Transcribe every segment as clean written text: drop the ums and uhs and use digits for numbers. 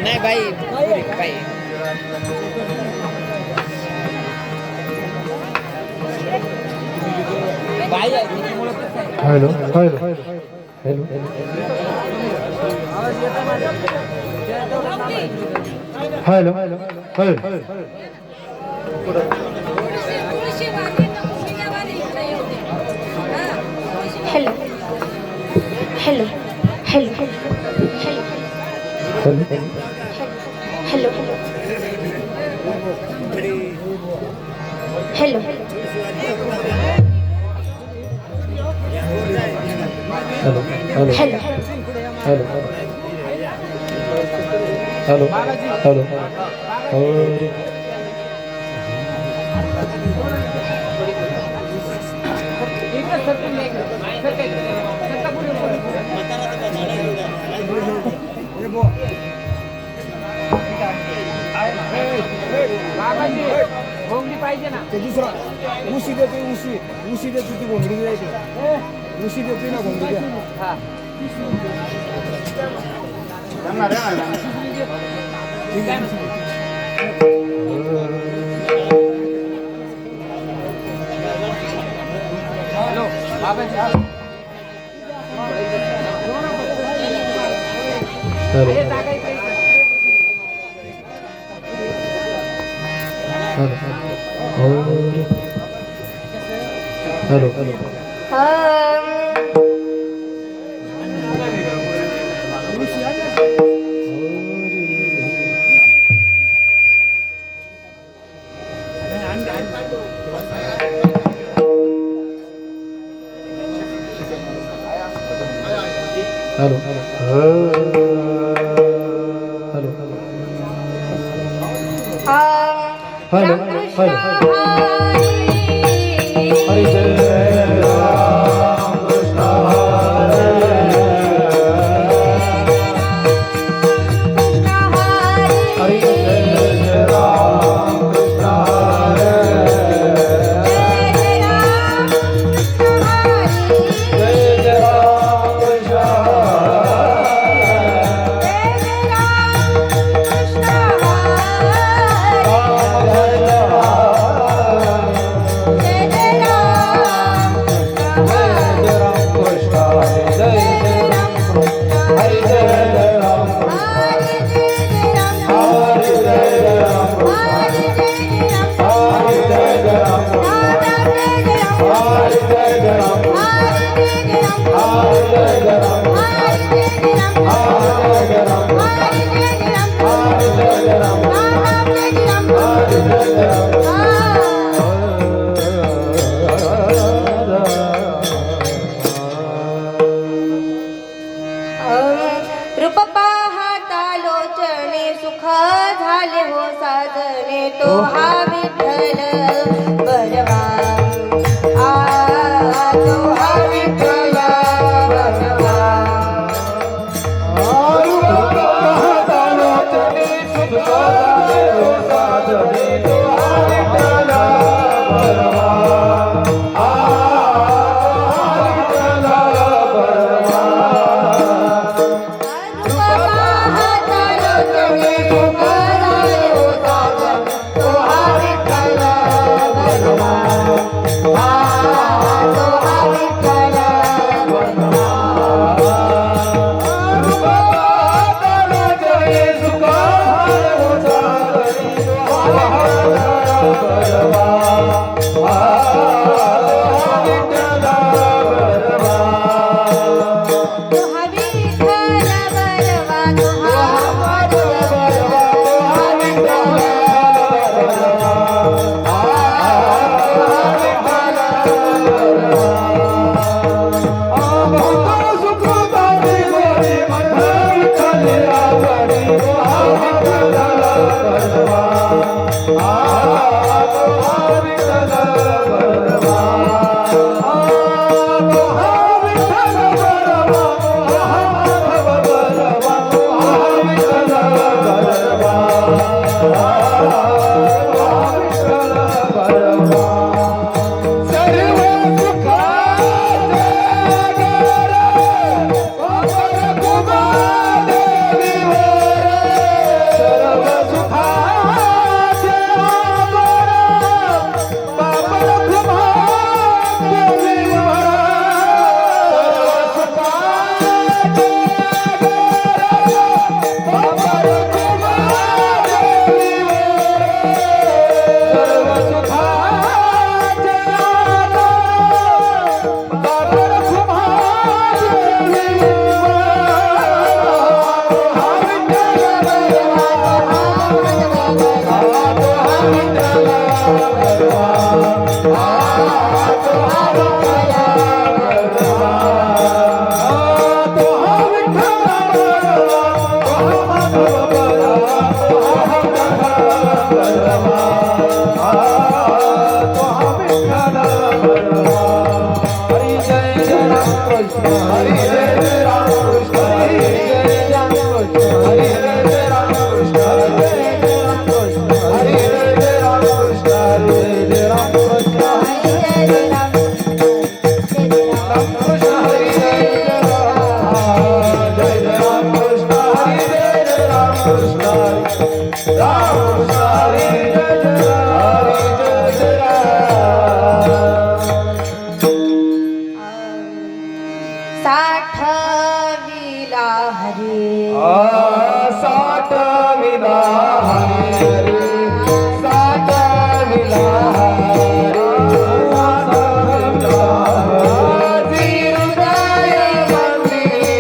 नाही बाई बाई hello hello hello hello hello hello hello hello hello hello hello hello hello hello hello भोंगडी पाहिजे ना ते दुसरा उशी देते उशी देते ती घोंगडी द्यायची उशी देते ना घोंगडी द्या हॅलो बाबाजी hello hello hello hello hello Hari जय राम कृष्ण हरी जय राम कृष्ण जय राम रूप पाहता लोचने सुख झाले हो साजने तो हा विठ्ठल बरवा तो हा विठ्ठल बरवा साठविला हरी साठविला हरी साठविला हरी हृदय मंदिर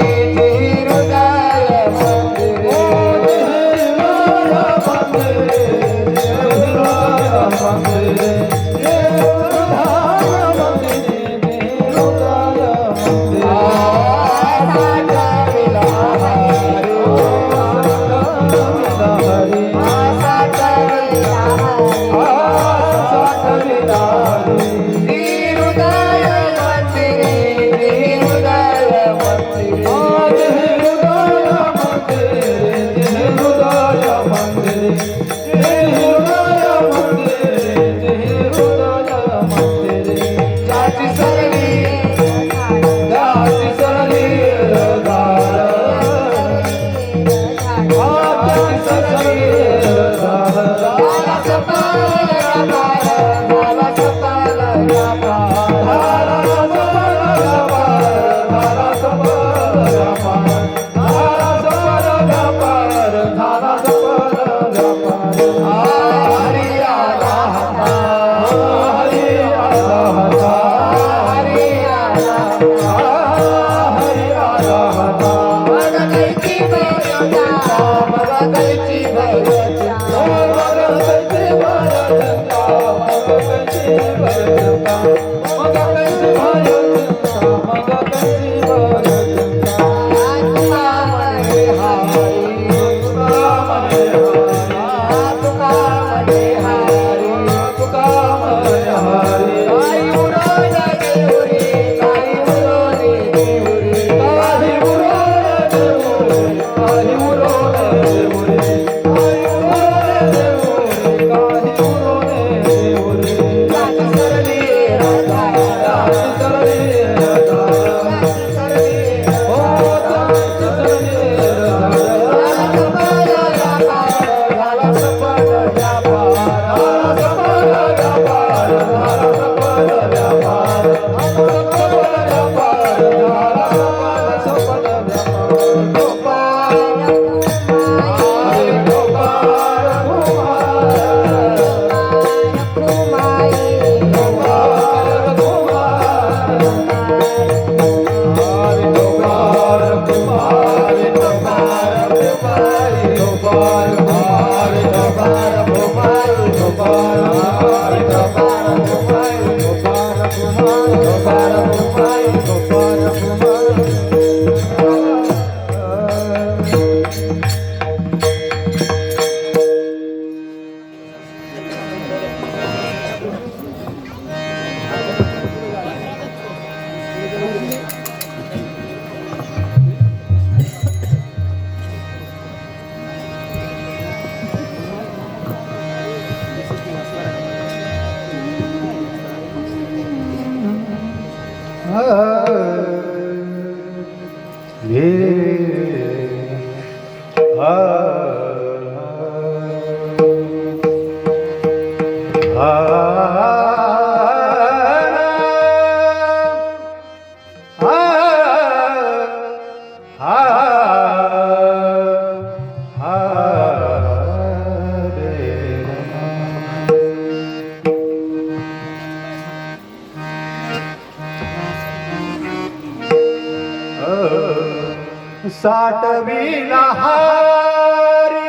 साठविला हारी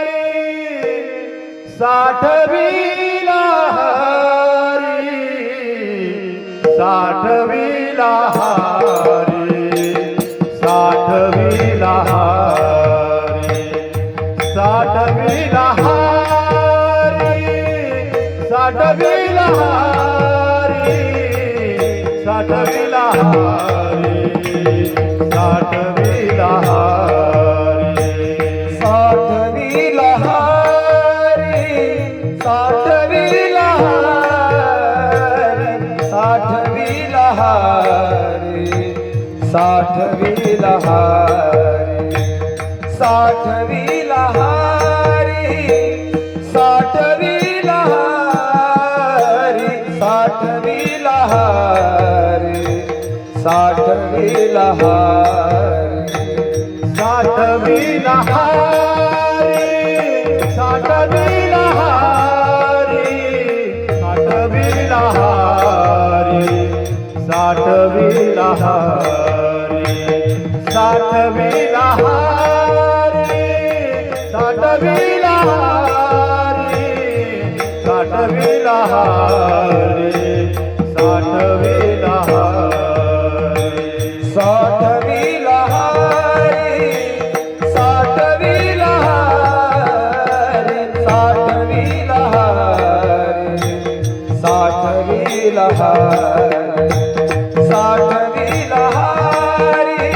साठविला हारी साठविला हारी साठविला हारी साठविला हारी साठविला हारी साठविला हारी साठविला हारी साठविला हारी साठविला हारी साठविला हारी साठविला हारी साठविला हारी लहारी साठवी लहारी साठवी लहारी साठवी लहारी साठवी लहारी साठवी लहारी साठवी लहारी साठवी लहारी साठवी लहारी साठवी लहारी साठवी लहारी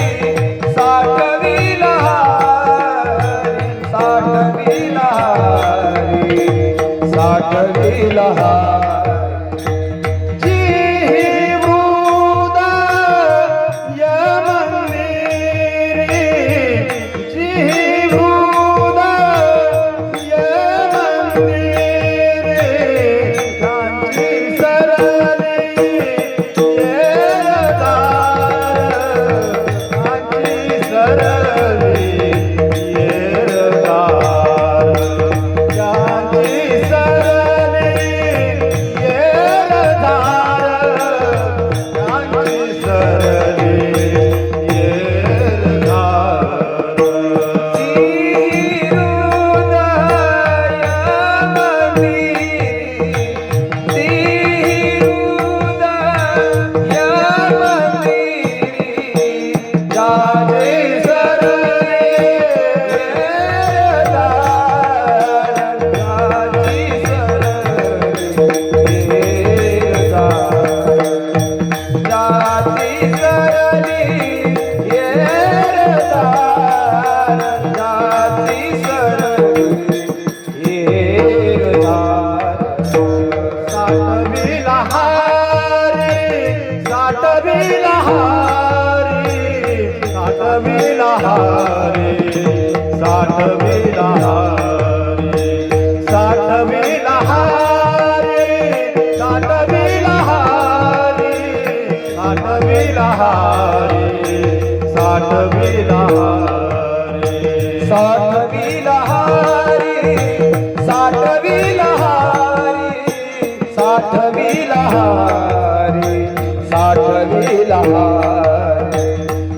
साठवी लहारी साठवी लहारी साठवी लहारी साठवी लहारी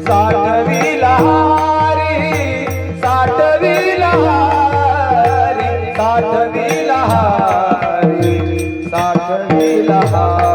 साठवी लहारी साठवी लहारी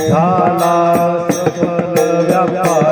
झाला सफल व्यापार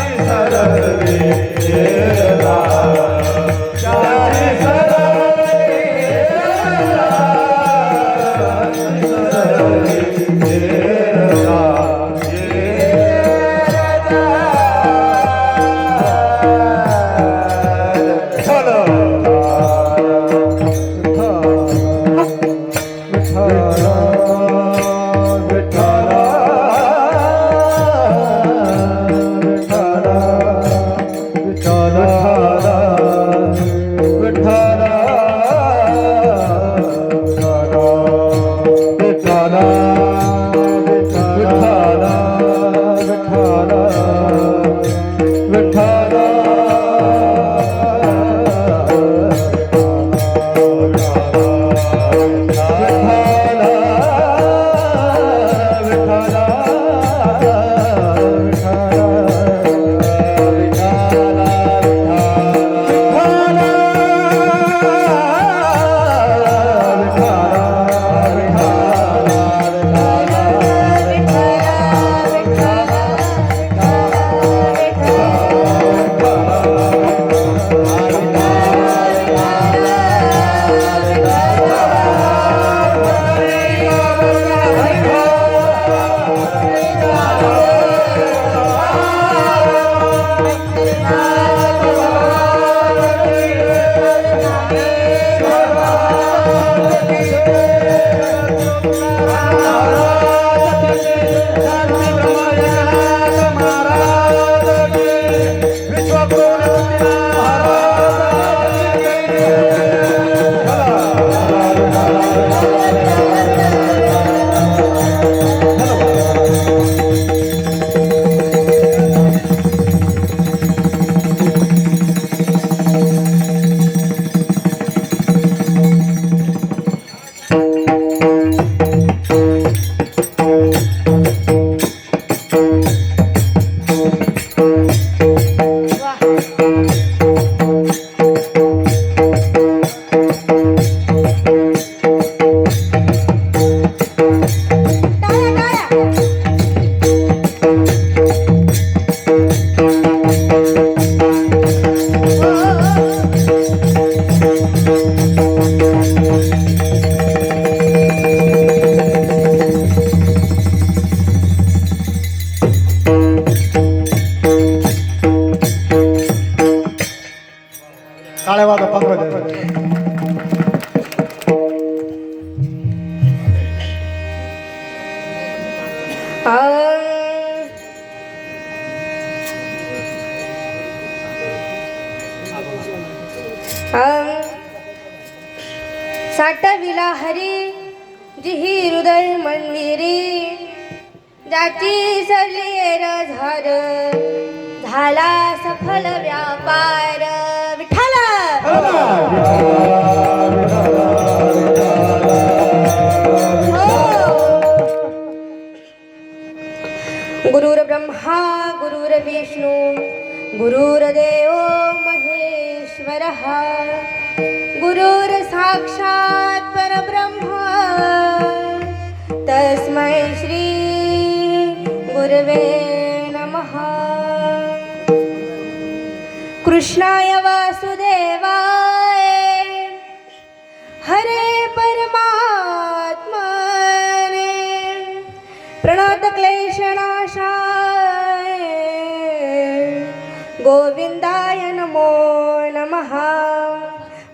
सरली काळ्या वादा पंकज साठविला हरी जिही हृदय मंदिरी ज्याची सरलीर झार झाला सफल व्यापार विठ्ठल गुरुर ब्रह्मा गुरुर विष्णू गुरुर्देव महेश्वरः गुरुर साक्षात् परब्रह्म तस्मै श्री गुरवे नमः कृष्णाय वासुदेवाय हरे परमात्मने प्रणत क्लेशनाशाय गोविंदाय नमो नमः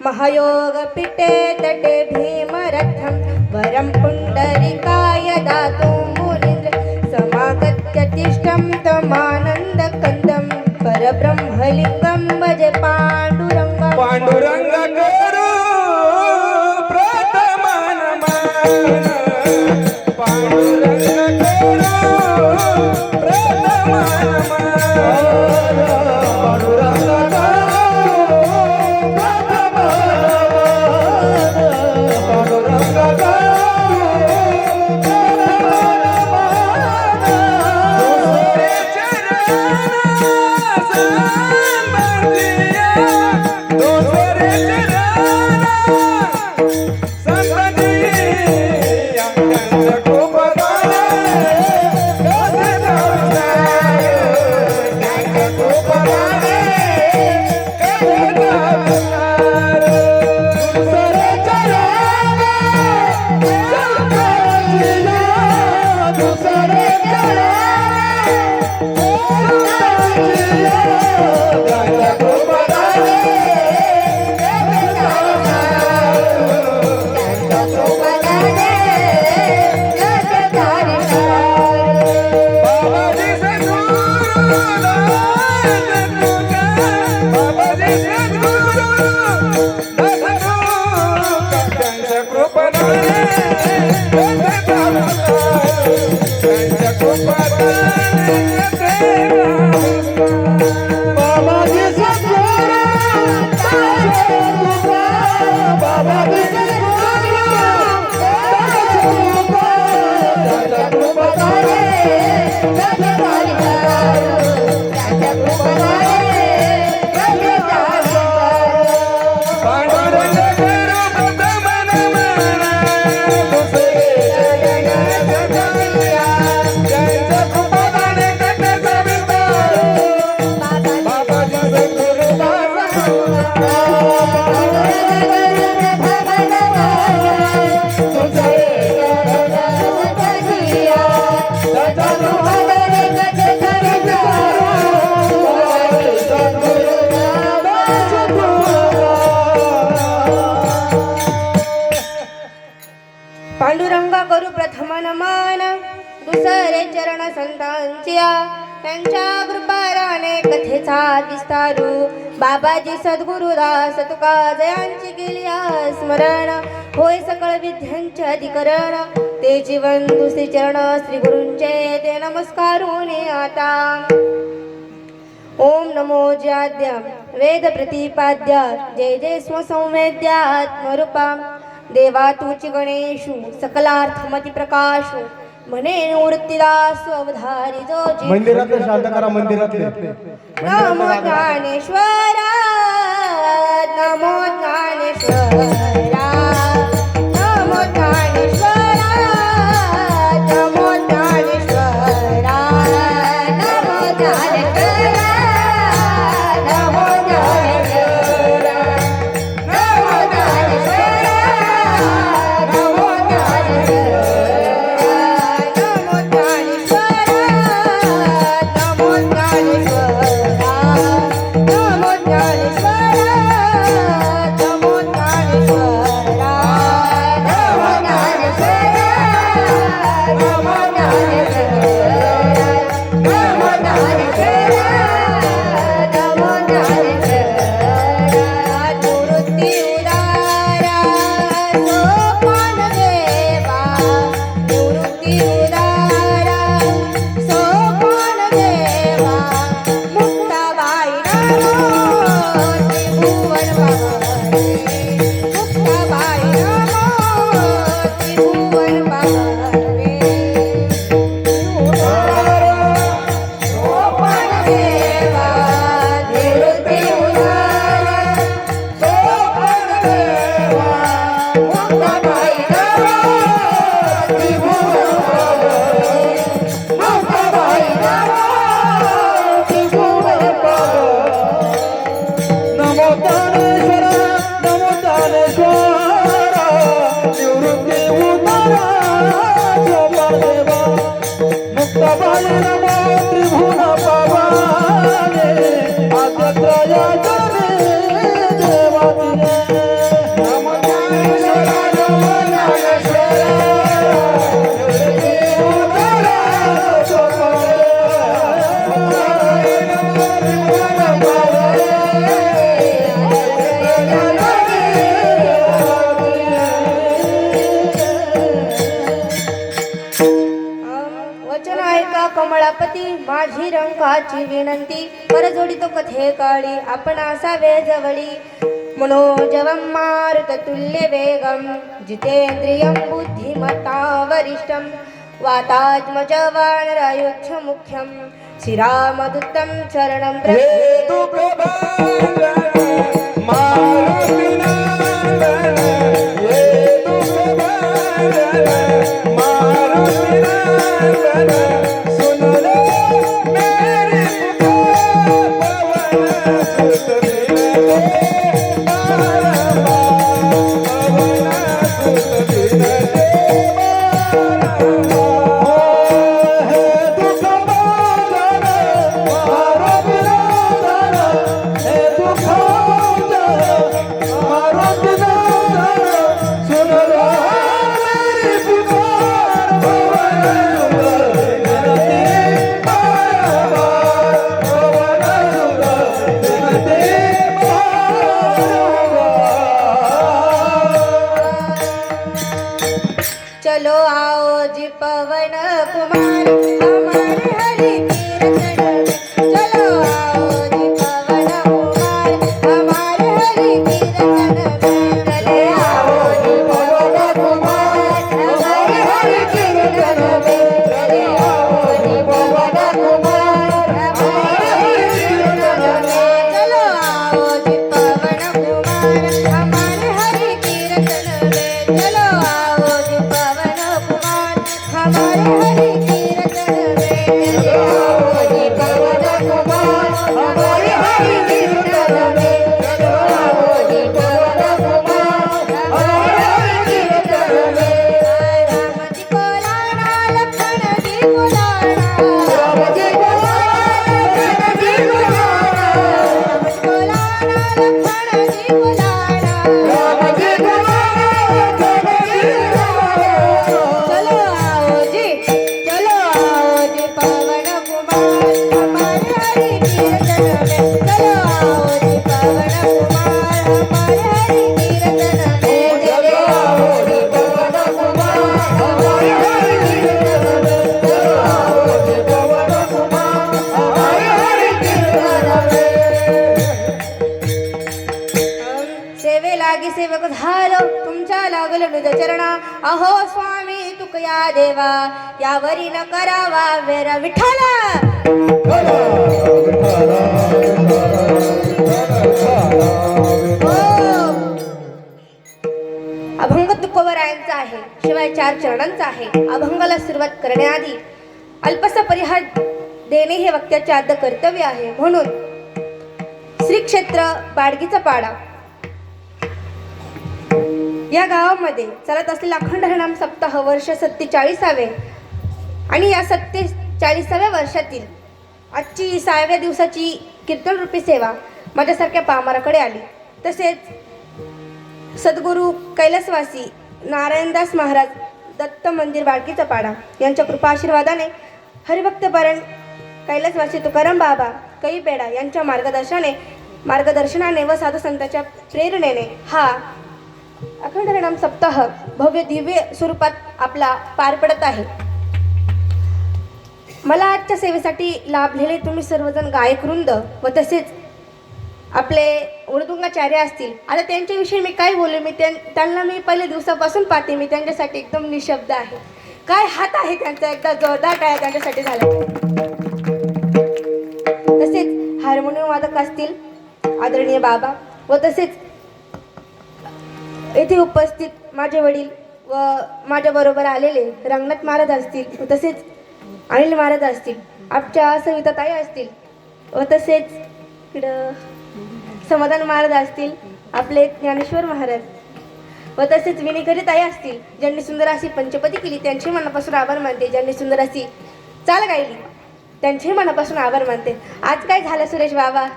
महायोग पीठे तटे भीमरथं वरं पुंडरीकाय दातुं मुनीन्द्र समागत्य तिष्ठं तमानन्दकन्दं परब्रह्मलिङ्गं भज पाण्डुरङ्गं पांडुरंग करू प्रथमान मान पांडुरंग करू प्रथमान मान पांडुरंग पांडुरंगा करू प्रथम नमन दुसरे चरण संतांच्या त्यांच्या कृपाराने कथेचा विस्तारू बाबाजी सद्गुरुदास तुका जयांची केली स्मरण होय सकळ विद्यांचे अधिकरण ते जीवन दुसरे चरण श्री गुरूंचे ते नमस्कारून आता ओम नमो ज्याद्य वेद प्रतिपाद्य जय जय स्वसंवेद्यात्मरूपा देवा तुची गणेशु सकलार्थमती प्रकाशु म्हणे निवृत्तीदास अवधारी जो मंदिरातले शांत करा मंदिरातले नमो ज्ञानेश्वरा नमो ज्ञानेश्वरा नमो ज्ञानेश्वरा नमो ज्ञानेश्वरा नमो ज्ञानेश्वरा नमो ज्ञानेश्वरा नमो ज्ञानेश्वरा नमो ज्ञानेश्वरा नमो ज्ञानेश्वरा नमो वचन ऐका कमळापती माझी रंगाची विनंती परजोडी तो कथे काळी आपण असावे जवळी मनोजवं मारुत तुल्य वेगम जितेंद्रियं बुद्धिमता वरिष्ठं वातात्मज वानरायुच्छ मुख्यं श्रीरामदूतं शरणं हे दुःख भांडण मारुती नंदन, हे दुःख भांडण मारुती नंदन, सुन ले मेरी पुकार पवन सुत बिनते बारंबार, पवन सुत बिनते चलो आओ जी पवन कुमार हमारे हरि कीर्तन में। चलो आओ जी पवन कुमार हमारे हरि कीर्तन में। चले आओ जी पवन कुमार हमारे हरि कीर्तन में। चले आओ जी पवन कुमार हमारे हरि कीर्तन में। चलो आओ जी पवन कुमार हमारे हरि कीर्तन में। चलो आओ जी पवन कुमार हमारे हरि कीर्तन में। चले आओ जी पवन कुमार हमारे हरि कीर्तन में। चलो आओ जी पवन कुमार हमारे हरि कीर्तन में। राम जी को लाना लक्ष्मण जी को लाना, राम जी को लाना लक्ष्मण जी को लाना, राम जी को लाना लक्ष्मण जी को लाना, राम जी को लाना लक्ष्मण जी को लाना। चलो आओ जी पवन कुमार हमारे हरि कीर्तन में। चलो आओ जी पवन कुमार हमारे हरि कीर्तन में। चलो आओ जी पवन कुमार हमारे हरि कीर्तन में। चलो आओ जी पवन कुमार हमारे हरि कीर्तन में। सेवे लागी सेवक झालो तुमच्या लागलो निज चरणा, अहो स्वामी तुकया देवा यावरी न करावा वेर विठ्ठला। अभंग तुकोबरायांचा आहे, शिवाय 4 चरणांचा आहे। अभंगाला सुरुवात करण्याआधी अल्पसा परिहार देणे हे वक्त्याचे आद्य कर्तव्य आहे। म्हणून श्री क्षेत्र बाडगीचा पाडा या गावामध्ये चालत असलेला अखंड हरिनाम सप्ताह वर्ष 47वे आणि या 47व्या वर्षातील आजची 6व्या दिवसाची कीर्तन रूपी सेवा माझ्यासारख्या पामराकडे आली। तसेच सद्गुरू कैलासवासी नारायणदास महाराज दत्त मंदिर बाडगीचा पाडा यांच्या कृपा आशीर्वादाने हरिभक्त पारायण कैलासवासी तुकाराम बाबा कैपेडा यांच्या मार्गदर्शनाने व साधू संतांच्या प्रेरणेने हा अखंड हरिनाम सप्ताह भव्य दिव्य स्वरूपात आपला पार पडत आहे। मला आजच्या सेवेसाठी लाभलेले तुम्ही सर्वजण गायकवृंद व तसेच आपले उर्दुंगाचार्य असतील, आता त्यांच्याविषयी मी काय बोलू, त्यांना मी पहिल्या दिवसापासून पाहते, मी त्यांच्यासाठी एकदम निशब्द आहे। काय हात आहे त्यांचा, एकदा जोरदार टाळ्या त्यांच्यासाठी झाला। तसेच हार्मोनियम वादक असतील आदरणीय बाबा व तसेच येथे उपस्थित माझे वडील व माझ्याबरोबर आलेले रंगनाथ महाराज असतील व तसेच अनिल महाराज असतील, आमच्या सविताताई असतील व तसेच इकडं समाधान महाराज असतील, आपले ज्ञानेश्वर महाराज व तसेच विनिकरी ताई असतील, ज्यांनी सुंदर अशी पंचपदी केली त्यांचे मनापासून आभार मानते। ज्यांनी सुंदर अशी चाल गायली त्यांचे मनापासून आभार मानते। आज काय झालं सुरेश बाबा,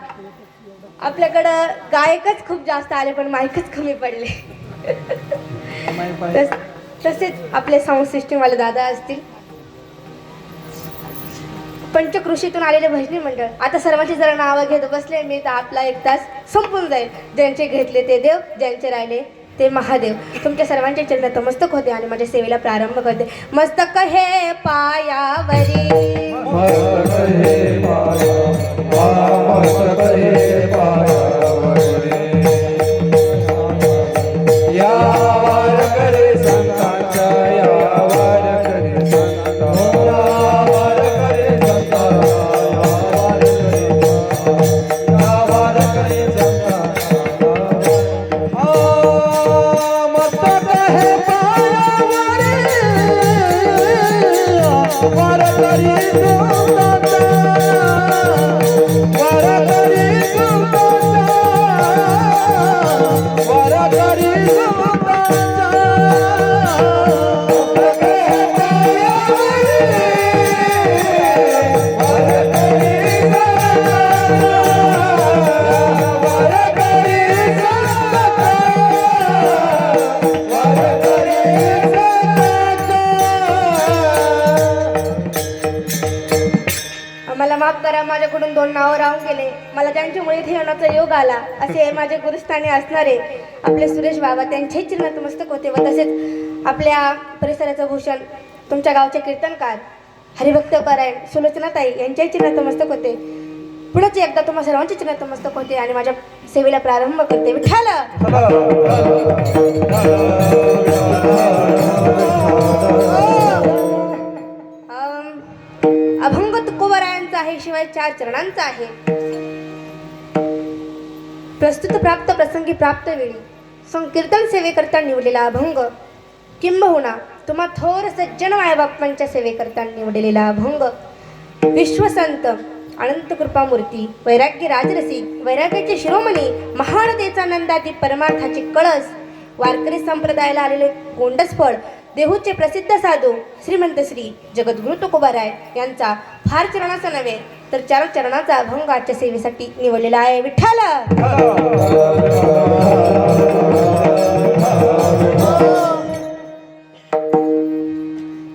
आपल्याकडं गायकच खूप जास्त आले पण माईकच कमी पडले. तसेच आपले साऊंड सिस्टीमवाले दादा असतील, पंचकृषीतून आलेले भजनी मंडळ. आता सर्वांची जरा नावं घेत बसले मी तर आपला 1 तास संपून जाईल. ज्यांचे घेतले ते देव, ज्यांचे राहिले ते महादेव. तुमच्या सर्वांचे चरण नतमस्तक होते आणि माझ्या सेवेला प्रारंभ करते. मस्तक हे पायावरी, मस्तक हे पायावरी, या वार करे संतांच्या, या वार करे संतांच्या, या वार करे संतांच्या, या वार करे संतांच्या. मस्तक हे पायावरी, वार करी संतांच्या, वार करी संतांच्या, वार करी संतांच्या. मस्तक हे पायावरी, वार करी संतांच्या, वार करी संतांच्या, वार करी संतांच्या. मला माफ करा, माझ्याकडून 2 नावं राहून गेले. मला ज्यांच्यामुळे इथे येण्याचा योग आला असे माझे गुरुस्थानी असणारे आपले सुरेश बाबा, त्यांच्याही चरणात नतमस्तक होते. व तसेच आपल्या परिसराचं भूषण, तुमच्या गावचे कीर्तनकार हरिभक्त परायण सुलोचनाताई, यांच्याही चरणात नतमस्तक होते. पुढेच एकदा तुम्हा सर्वांच्या चरणात नतमस्तक होते आणि माझ्या सेवेला प्रारंभ करते. विठ्ठल अभंग तुकोबरायांचा आहे, शिवाय 4 चरणांचा आहे. प्रस्तुत प्राप्त प्रसंगी प्राप्त वेळी संकीर्तन सेवेकरता निवडलेला अभंग, किंबहुना तुम्हा थोर सज्जन मायबापांच्या सेवेकरता निवडलेला अभंग, विश्वसंत अनंत कृपामूर्ती वैराग्य राजरसिक वैराग्याचे शिरोमणी महानतेचा नंदादी परमार्थाचे कळस, वारकरी संप्रदायाला आलेले गोंडसफळ, देहूचे प्रसिद्ध साधू श्रीमंत श्री जगद्गुरु तुकोबाराय यांचा फार चरणाचा नव्हे तर 4 चरणाचा अभंग आजच्या सेवेसाठी निवडलेला आहे. विठ्ठल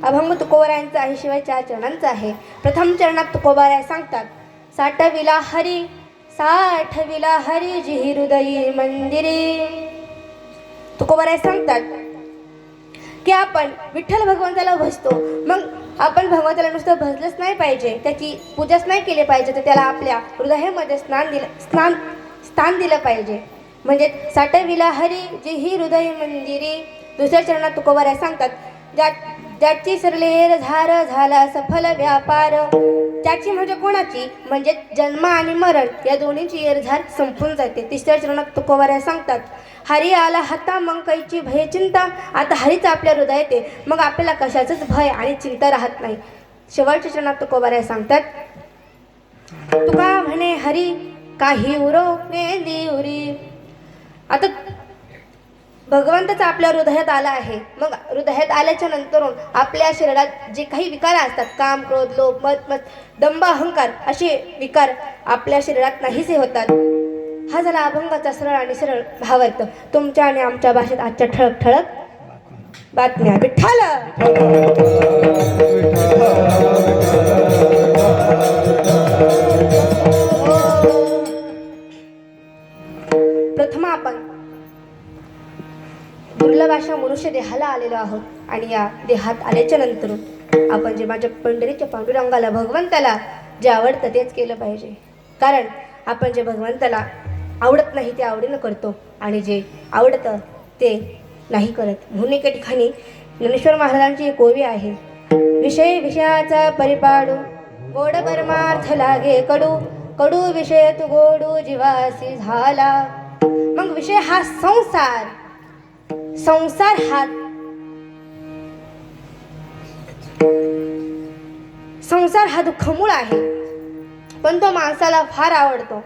अभंग तुकोबारायांचा आहे, शिवाय 4 चरणांचा आहे. प्रथम चरणात तुकोबाराय सांगतात, साठविला हरी जी हृदयी मंदिरे. तुकोबाराय सांगतात की आपण विठ्ठल भगवंताला भजतो, मग आपण भगवंताला नुसतं भजलंच नाही पाहिजे, त्याची पूजाच नाही केली पाहिजे, तर त्याला आपल्या हृदयामध्ये स्थान दिलं पाहिजे. म्हणजे साठविला हरी जी ही हृदय मंदिरी. दुसऱ्या चरणात तुकोबाराय सांगतात, ज्याची सरलेर झाला सफल व्यापार. ज्याची म्हणजे कोणाची, म्हणजे जन्म आणि मरण या दोन्हीची एरझार संपून जाते. तिसऱ्या चरणात तुकोबाराय सांगतात, हरी आला हाता मग कैची भय चिंता. आता हरीच आपल्या हृदयात आहे, मग आपल्याला कशाचंच भय आणि चिंता राहत नाही. शेवटच्या चरणात तुकोबाराय सांगतात, तुका म्हणे हरी काही उरो मेंदी उरी. आता भगवंतच आपल्या हृदयात आला आहे, मग हृदयात आल्याच्या नंतरून आपल्या शरीरात जे काही विकार असतात, काम क्रोध लोभ मत दंभ अहंकार, असे विकार आपल्या शरीरात नाहीसे होतात. हा झाला अभंगाचा सरळ आणि सरळ भावार्थ. तुमच्या आणि आमच्या भाषेत आजच्या ठळक ठळक बातम्या. विठ्ठल प्रथम आपण दुर्लभ अशा मनुष्य देहाला आलेलो आहोत आणि या देहात आल्याच्या नंतर आपण जे माझ्या पंढरीच्या पांडुरंगाला भगवंताला जे आवडतं तेच केलं पाहिजे. कारण आपण जे भगवंताला आवडत नाही ते आवडीनं करतो आणि जे आवडतं ते नाही करत. म्हणून एका ठिकाणी ज्ञानेश्वर महाराजांची एक ओवी आहे, विषय विषयाचा परिपाडू गोड परमार्थ लागे कडू, कडू विषय तू गोडू जीवासी झाला. मग विषय हा संसार हा दुःखमूळ आहे, पण तो माणसाला फार आवडतो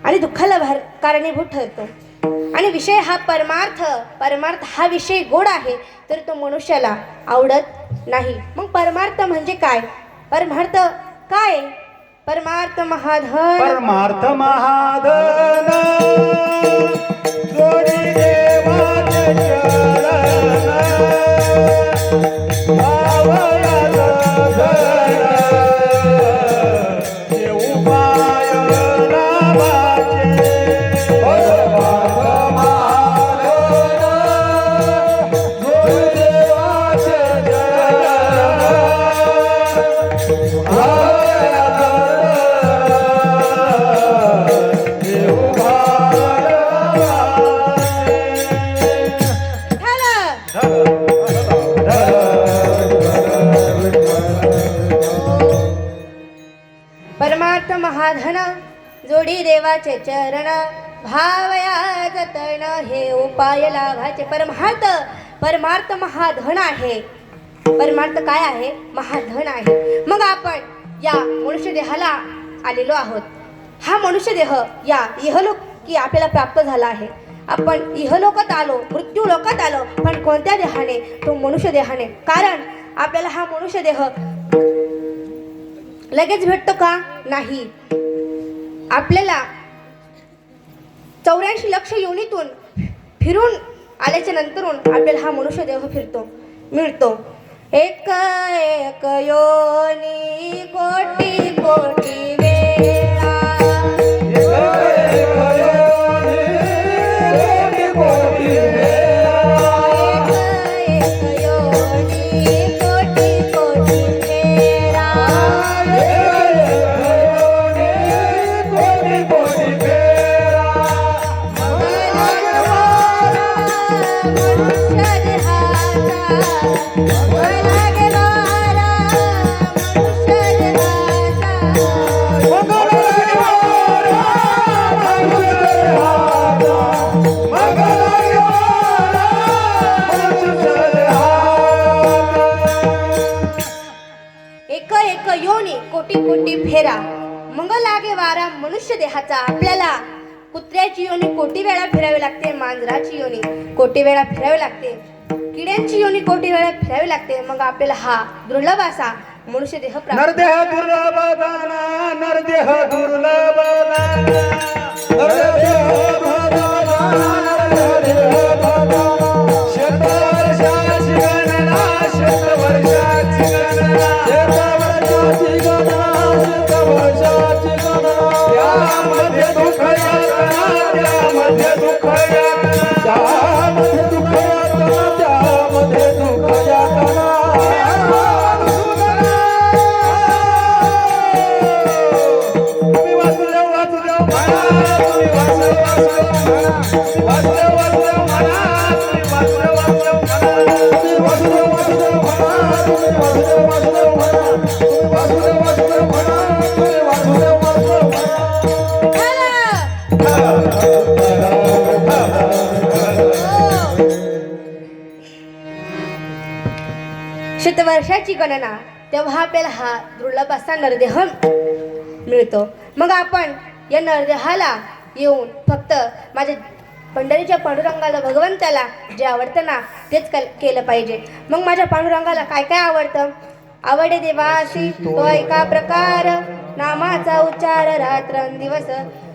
आणि दुःखाला कारणीभूत ठरतो. आणि विषय हा परमार्थ हा विषय गोड आहे तर तो मनुष्याला आवडत नाही. मग परमार्थ म्हणजे काय, परमार्थ काय, परमार्थ महाधन परमार्थ महाधन जोडी देवाचे चरण भावयाला धर देऊ पाय नामाचे परमार्थ महाधन जोडी देवाचे चरण परमार्थ महाधन जोडी देवाचे चरण भावया जतन हे उपाय लाभाचे परमार्थ परमार्थ महाधन आहे परमार्थ काय आहे महाधन आहे मग आपण या मनुष्य देहाला आलेलो आहोत हा मनुष्य देह या इहलोकी आपल्याला प्राप्त झाला आहे आपण इहलोकात आलो मृत्यू लोकात आलो पण कोणत्या देहाने तो मनुष्य देहाने कारण आपल्याला हा मनुष्य देह लगेच भेटतो का नाही आपल्याला 84 लक्ष योनीतून फिरून आल्याच्या नंतरून आपल्याला हा मनुष्य देह मिळतो एक एक योनी कोटी कोटी वेळा कोटी कोटी फेरा मग लागे वारा मनुष्य देहाचा आपल्याला कुत्र्याची योनी कोटी वेळा फिरावी लागते मांजराची योनी कोटी वेळा फिरावी लागते किड्यांची योनी कोटी वेळा फिरावी लागते मग आपल्याला हा दुर्लभ असा मनुष्य देह प्राप्त नरदेह दुर्लभ दाना नरदेह दुर्लभ दाना नरदेह शतवर्षाची गणना शतवर्षाची गणना शतवर्षाची गणना त्यामध्ये दुःख यातना त्यामध्ये दुःख यातना त्यामध्ये दुःख यातना त्यामध्ये दुःख यातना तुम्ही वासुदेव वासुदेव म्हणा तुम्ही वासुदेव वासुदेव म्हणा वासुदेव वासुदेव म्हणा तुम्ही वासुदेव वासुदेव म्हणा तुम्ही वासुदेव वासुदेव म्हणा तुम्ही वासुदेव वासुदेव म्हणा तुम्ही वासुदेव वासुदेव म्हणा तुम्ही वासुदेव वासुदेव शतवर्षाची गणना तेव्हा आपल्याला हा दुर्लभ असा नरदेह मिळतो मग आपण या नरदेहाला येऊन फक्त माझ्या पंढरीच्या पांडुरंगाला भगवंताला जे आवडतं ना तेच केलं पाहिजे मग माझ्या पांडुरंगाला काय काय आवडतं आवडे देवासी तो एका प्रकार नामाचा उच्चार रात्रंदिवस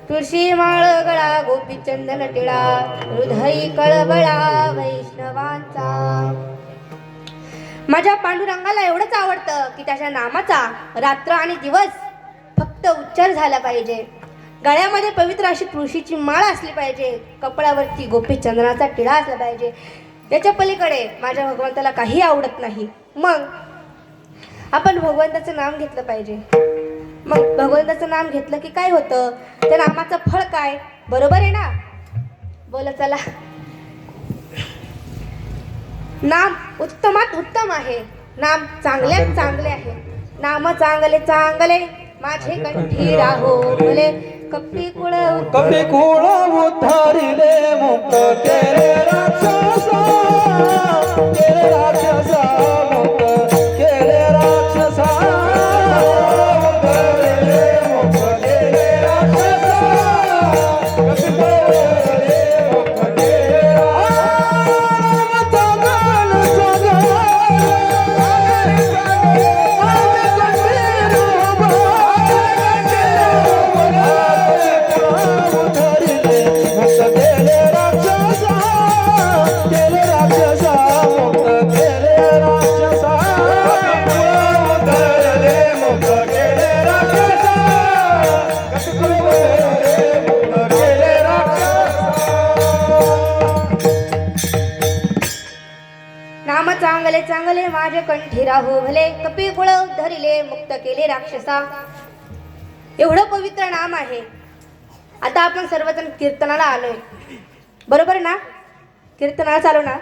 तुळशी माळ गळा गोपी चंदन टिळा हृदयी कळबळा वैष्णवांचा माझ्या पांडुरंगाला एवढंच आवडतं की त्याच्या नामाचा रात्र आणि दिवस फक्त उच्चार झाला पाहिजे गळ्यामध्ये पवित्र अशी तुळशीची माळ असली पाहिजे कपड्यावरती गोपी चंदनाचा टिळा असला पाहिजे त्याच्या पलीकडे माझ्या भगवंताला काही आवडत नाही मग आपण भगवंताचं नाम घेतलं पाहिजे मग भगवंताचं नाम घेतलं की काय होतं त्या नामाचं फळ काय बरोबर आहे ना बोला चला नाम उत्तमात उत्तम आहे नाम चांगल्यात चांगले आहे नाम चांगले चांगले माझे कंठी राहो भले कपी कुळ उद्धारिले मुक्त केले राक्षसा केले राक्षसा मुक्त केले राक्षसा उद्धारिले मुक्त केले राक्षसा कपी कुळ मुक्त केले राक्षसा चांगले चांगले माझे कंठी राहो भले, कपी कुळ धरिले मुक्त केले राक्षसा. एवढं पवित्र नाम आहे. आता आपण सर्वजण कीर्तनाला आलोय, बरोबर ना? कीर्तनाला चालू ना?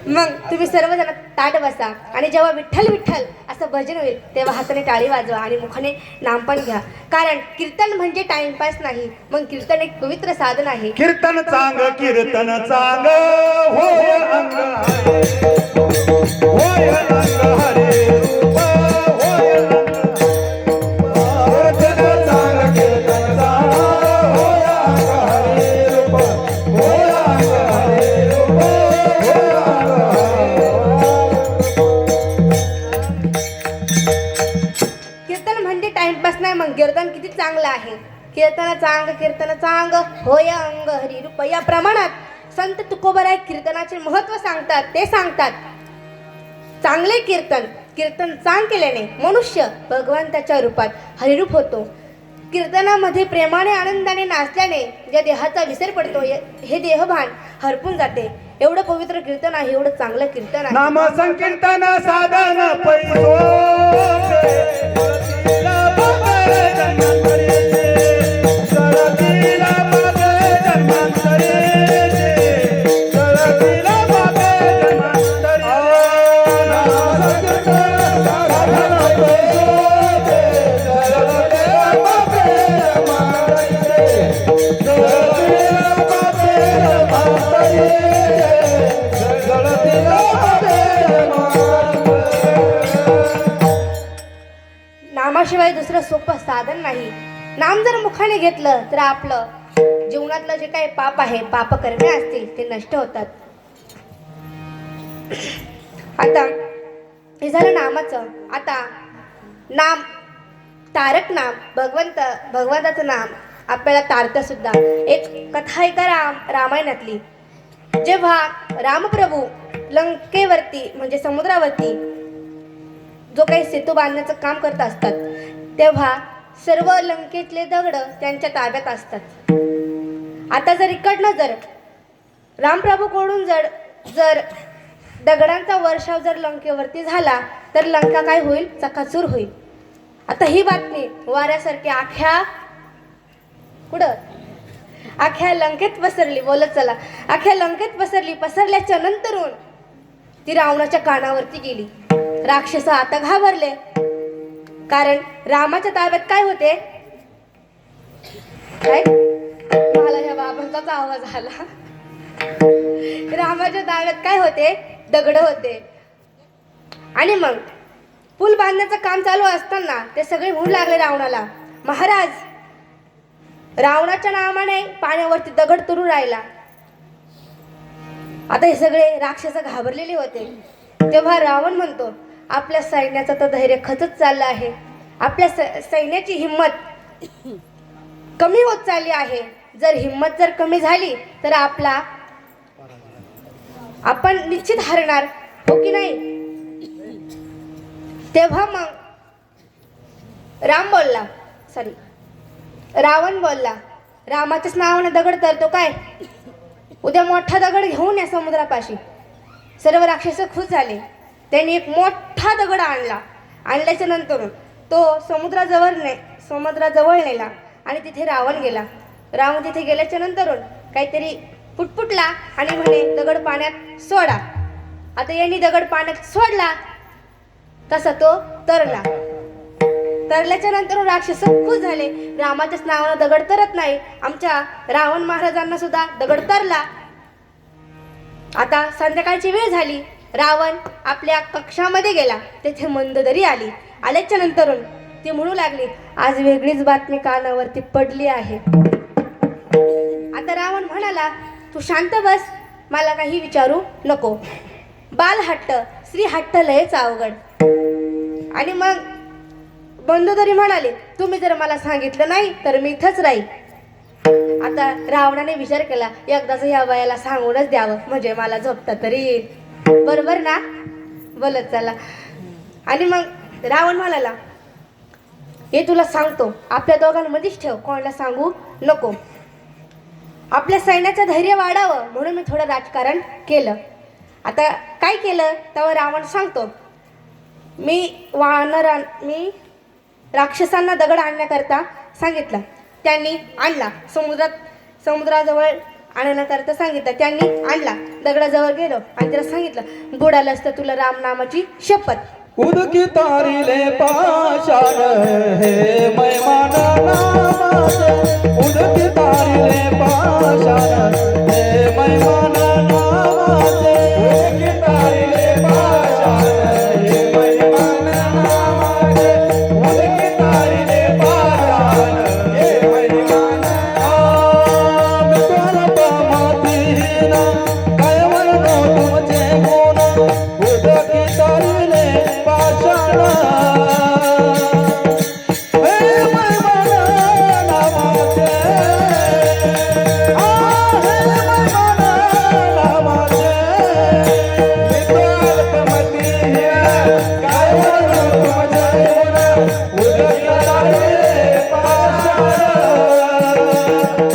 मग तुम्ही सर्वजण ताट बसा आणि जेव्हा विठ्ठल विठ्ठल असं भजन होईल तेव्हा हाताने टाळी वाजवा आणि मुखाने नाम पण घ्या. कारण कीर्तन म्हणजे टाइमपास नाही, मग कीर्तन एक पवित्र साधन आहे. कीर्तन चांग होय अंग हरे, होय अंग हरे रूप, होय अंग कीर्तन चांग होय अंग हरे रूप, होय अंग हरे रूप, होय अंग कीर्तन म्हणजे टाइमपास नाही, मग कीर्तन किती चांगलं आहे. कीर्तन चांग होय अंग हरी रूप. या प्रमाणात संत तुकोबराय कीर्तनाचे महत्व सांगतात. ते सांगतात चांगले कीर्तन चांग केल्याने मनुष्य भगवंताच्या रूपात हरिरूप होतो. कीर्तनामध्ये प्रेमाने आनंदाने नाचल्याने ज्या देहाचा विसर पडतो हे देहभान हरपून जाते. एवढं पवित्र कीर्तन आहे, एवढं चांगलं कीर्तन आहे. नाम संकीर्तन साधन पैसो नामाशिवाय दुसरं सोपं साधन नाही. नाम जर मुखाने घेतलं तर आपलं जीवनातलं जे काही पाप आहे, पाप कर्मे असतील ते नष्ट होतात. आता हे झालं नामाचं. आता नाम तारक नाम, भगवंताचं नाम आपल्याला तारतं सुद्धा. एक कथा आहे का रामायणातली. जेव्हा रामप्रभू लंकेवरती म्हणजे समुद्रावरती जो काही सेतू बांधण्याचं काम करत असतात तेव्हा सर्व लंकेतले दगड त्यांच्या ताब्यात असतात. आता जर इकडनं जर रामप्रभूकडून जर दगडांचा वर्षाव जर लंकेवरती झाला तर लंका काय होईल? चकाचूर होईल. आता ही बातमी वाऱ्यासारखी अख्ख्या लंकेत पसरली. बोलत चला, अख्ख्या लंकेत पसरल्याच्या नंतरून ती रावणाच्या कानावरती गेली. राक्षस आता घाबरले, कारण रामाच्या ताब्यात काय होते? काय मला या बाबांचाच आवाज आला. रामाच्या ताब्यात काय होते? दगड होते. आणि मग पूल बांधण्याचं काम चालू असताना ते सगळे म्हणू लागले रावणाला, महाराज रावणाच्या नावाने पाण्यावरती दगड तुरू राहिला. आता हे सगळे राक्षस घाबरलेले होते. तेव्हा रावण म्हणतो, आपल्या सैन्याचं तर धैर्य खचत चाललं आहे. आपल्या सैन्याची हिंमत कमी होत चालली आहे. जर हिंमत कमी झाली तर आपण निश्चित हरणार, हो की नाही? तेव्हा मग रावण बोलला, रामाच्याच नावाने दगड तरतो काय? उद्या मोठा दगड घेऊन या समुद्रापाशी. सर्व राक्षस खुश झाले. त्यांनी एक मोठा दगड आणल्याच्या नंतर तो समुद्राजवळ नेला आणि तिथे रावण गेला. रावण तिथे गेल्याच्या नंतर काहीतरी पुटपुटला आणि म्हणे, दगड पाण्यात सोडा. आता यांनी दगड पाण्यात सोडला तसा तो तरला. तरल्याच्या नंतर राक्षस खुश झाले. रामाच्याच नावानं दगड तरत नाही, आमच्या रावण महाराजांना सुद्धा दगड तरला. आता संध्याकाळची वेळ झाली. रावण आपल्या कक्षामध्ये गेला. तेथे मंदोदरी आली. आल्याच्या नंतर ती म्हणू लागली, आज वेगळीच बातमी कानावरती पडली आहे. आता रावण म्हणाला, तू शांत बस, मला काही विचारू नको. बालहट्ट श्रीहट्ट लयच अवघड. आणि मग मंदोदरी म्हणाले, तुम्ही जर मला सांगितलं नाही तर मी इथंच राहील. आता रावणाने विचार केला, एकदाच या वयाला सांगूनच द्यावं, म्हणजे मला झोपता तरी येईल. बरोबर ना? बोलत चला. आणि मग रावण म्हणाला, हे तुला सांगतो, आपल्या दोघांमध्येच ठेव, कोणाला सांगू नको. आपल्या सैन्याचं धैर्य वाढावं म्हणून मी थोडं राजकारण केलं. आता काय केलं तेव्हा रावण सांगतो, मी राक्षसांना दगड आणण्याकरता सांगितलं, त्यांनी आणला. समुद्राजवळ आणण्याकरता सांगितलं, त्यांनी आणला. दगडाजवळ गेलो आणि त्याला सांगितलं, बुडालं असतं तुला राम नामाची शपथ. उदकी तारिले पाषाण हे मैमान नामाचे, उदकी तारिले पाषाण हे मैमान नामाचे, उदकी तारिले पाषाण हे मैमान नामाचे, उदकी तारिले पाषाण हे मैमान नामाचे. काय म्हणतो तुमचे गुण, उदकी तारिले पाषाण हे मैमान नामाचे, हे मैमान नामाचे. विकल्पमती काय म्हणतो तुमचे गुण, उदकी तारिले पाषाण हे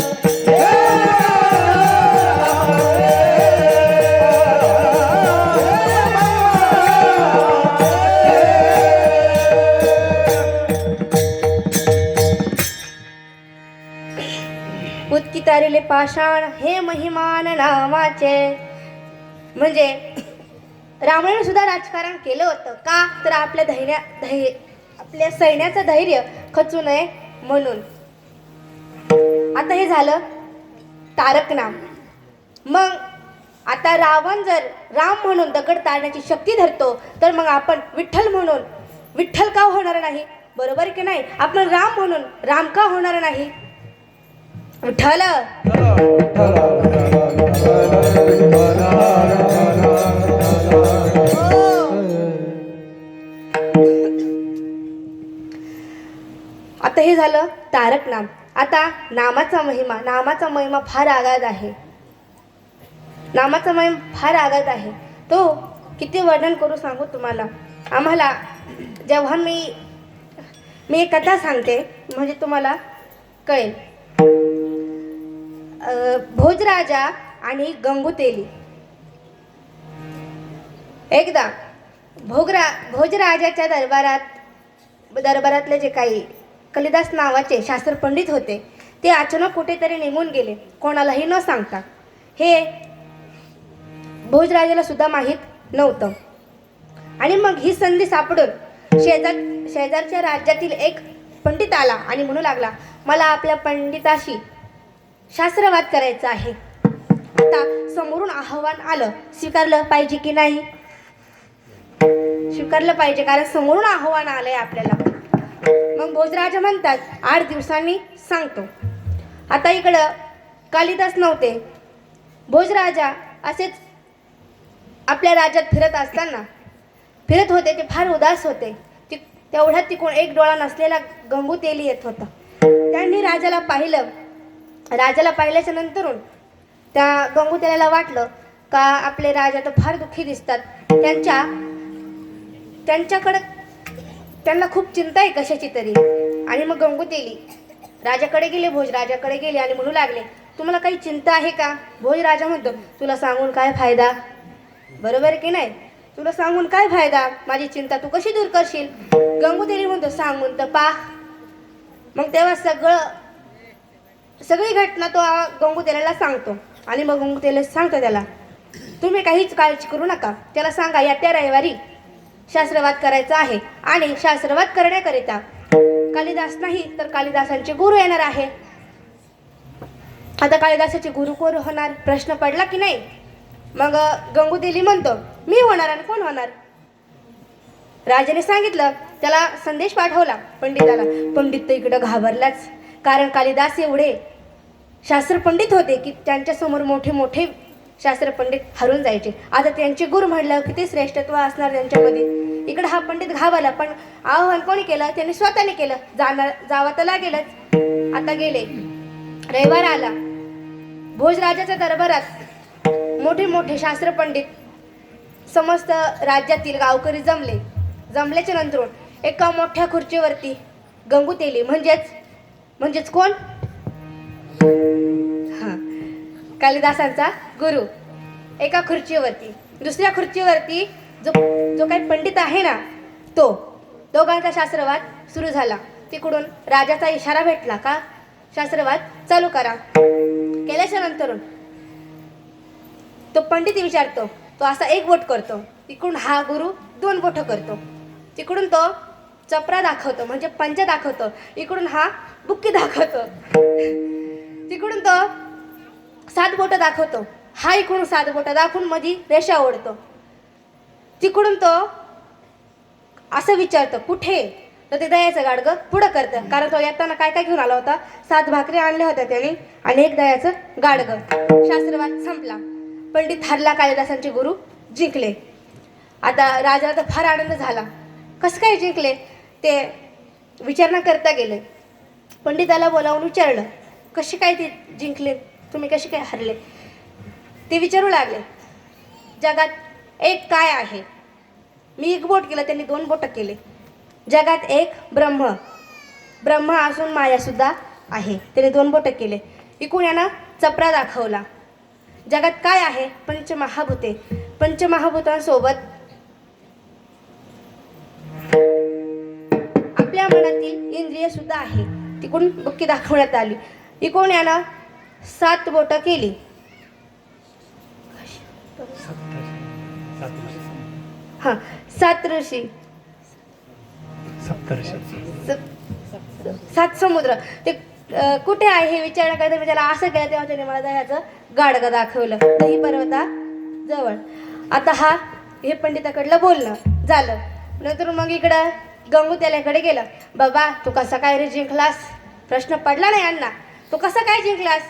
उदकी तारिले पाषाण हे महिमान नावाचे. म्हणजे रावणाने सुद्धा राजकारण केलं होतं का, तर आपल्या सैन्याचं धैर्य खचू नये म्हणून. आता हे झालं तारक नाम. मग आता रावण जर राम म्हणून दगड तारण्याची शक्ती धरतो, तर मग आपण विठ्ठल म्हणून विठ्ठल का होणार नाही, बरोबर की नाही? आपण राम म्हणून राम का होणार नाही? विठ्ठल. आता हे झालं तारक नाम. आता नामाचा महिमा फार आगाध आहे. नामाचा महिमा फार आगाध आहे. तो किती वर्णन करू सांगू तुम्हाला. आम्हाला जेव्हा मी एक कथा सांगते म्हणजे तुम्हाला कळेल. भोजराजा आणि गंगूतेली. एकदा भोजराजाच्या दरबारातले जे काही कालिदास नावाचे शास्त्रपंडित होते, ते अचानक कुठेतरी निघून गेले, कोणालाही न सांगता. हे भोजराजाला सुद्धा माहीत नव्हतं. आणि मग ही संधी सापडून शेजारच्या राज्यातील एक पंडित आला आणि म्हणू लागला, मला आपल्या पंडिताशी शास्त्रवाद करायचा आहे. आता समोरून आव्हान आलं, स्वीकारलं पाहिजे की नाही? स्वीकारलं पाहिजे, कारण समोरून आव्हान आलंय आपल्याला. मग भोजराजा म्हणतात, 8 दिवसांनी सांगतो. आता इकडं कालिदास नव्हते. भोजराजा असेच आपल्या राज्यात फिरत होते. ते फार उदास होते. तेवढ्यात तिकडून एक डोळा नसलेला गंगूतेली येत होता. त्यांनी राजाला पाहिलं. राजाला पाहिल्याच्या नंतरून त्या गंगूतेलीला वाटलं का आपले राजा तर फार दुःखी दिसतात, त्यांना खूप चिंता आहे कशाची तरी. आणि मग गंगूतेली राजाकडे गेले, भोजराजाकडे गेले आणि म्हणू लागले, तुम्हाला काही चिंता आहे का? भोजराजा म्हणतो, तुला सांगून काय फायदा, बरोबर की नाही? तुला सांगून काय फायदा, माझी चिंता तू कशी दूर करशील? गंगूतेली म्हणतो, सांगून तर पा. मग तेव्हा सगळी घटना तो गंगूतेलीला सांगतो. आणि मग गंगूतेली सांगतो त्याला, तुम्ही काहीच काळजी करू नका. त्याला सांगा त्या रविवारी शास्त्रवाद करायचा आहे आणि शास्त्रवाद करण्याकरिता कालिदास नाही तर कालिदासांचे गुरु येणार आहे. आता कालिदासाचे गुरु कोण होणार प्रश्न पडला की नाही. मग गंगूतेली म्हणतो, मी होणार. आणि कोण होणार? राजाने सांगितलं, त्याला संदेश पाठवला पंडिताला. पंडित तर इकडं घाबरलाच, कारण कालिदास एवढे शास्त्रपंडित होते की त्यांच्यासमोर मोठे मोठे शास्त्रपंडित हरून जायचे. आता त्यांचे गुरु म्हणलं किती श्रेष्ठत्व असणार त्यांच्यामध्ये. इकडे हा पंडित घाबरला, पण आव्हान कोणी केलं? त्यांनी स्वतःने केलं. जावं तर लागेलच. आता गेले. रविवार आला. भोजराजाच्या दरबारात मोठे मोठे शास्त्रपंडित समस्त राज्यातील गावकरी जमल्याच्या नंतर एका मोठ्या खुर्चीवरती गंगूतेली म्हणजेच कोण? कालिदासांचा गुरु एका खुर्चीवरती दुसऱ्या खुर्चीवरती जो जो काही पंडित आहे ना तो, दोघांचा शास्त्रवाद सुरू झाला. तिकडून राजाचा इशारा भेटला का शास्त्रवाद चालू करा. केल्याच्या नंतर तो पंडित विचारतो, तो असा एक बोट करतो, तिकडून हा गुरु 2 बोट करतो, तिकडून तो चपरा दाखवतो म्हणजे पंच दाखवतो, इकडून हा बुक्की दाखवतो, तिकडून तो 7 बोट दाखवतो, हा इकडून 7 बोट दाखवून मध्ये रेषा ओढतो, तिकडून तो असं विचारतो कुठे, तर ते दह्याचं गाडगं पुढं करतं, कारण तो येताना काय काय घेऊन आला होता, 7 भाकरी आणल्या होत्या त्याने आणि 1 दह्याचं गाडगं. शास्त्रवाद संपला. पंडित हरला, कालिदासांचे गुरु जिंकले. आता राजाला तर फार आनंद झाला. कसं काय जिंकले ते विचारणा करता गेले. पंडिताला बोलावून विचारलं, कसे काय ते जिंकले, तुम्ही कसे काय हरले. ते विचारू लागले, जगात एक काय आहे, मी 1 बोट केलं, त्यांनी 2 बोट केले. जगात एक ब्रह्म असून मायासुद्धा आहे, त्याने 2 बोट केले. इकडून यानं चपरा दाखवला. जगात काय आहे, पंचमहाभूते, पंचमहाभूतांसोबत आपल्या मनातील इंद्रिय सुद्धा आहे. तिकडून बुक्की दाखवण्यात आली. इकडून यानं 7 बोट केली. हा 7 ऋषी, 7 समुद्र, ते कुठे आहे हे विचारणा करता मी त्याला असं केलं, तेव्हा त्याने मला दह्याचं गाडगं दाखवलं, दही पर्वता जवळ. आता हे पंडिताकडलं बोलणं झालं. नंतर मग इकडं गंगूत्याल्याकडे गेलं. बाबा तू कसा काय रे जिंकलास, प्रश्न पडला नाही यांना, तू कसा काय जिंकलास.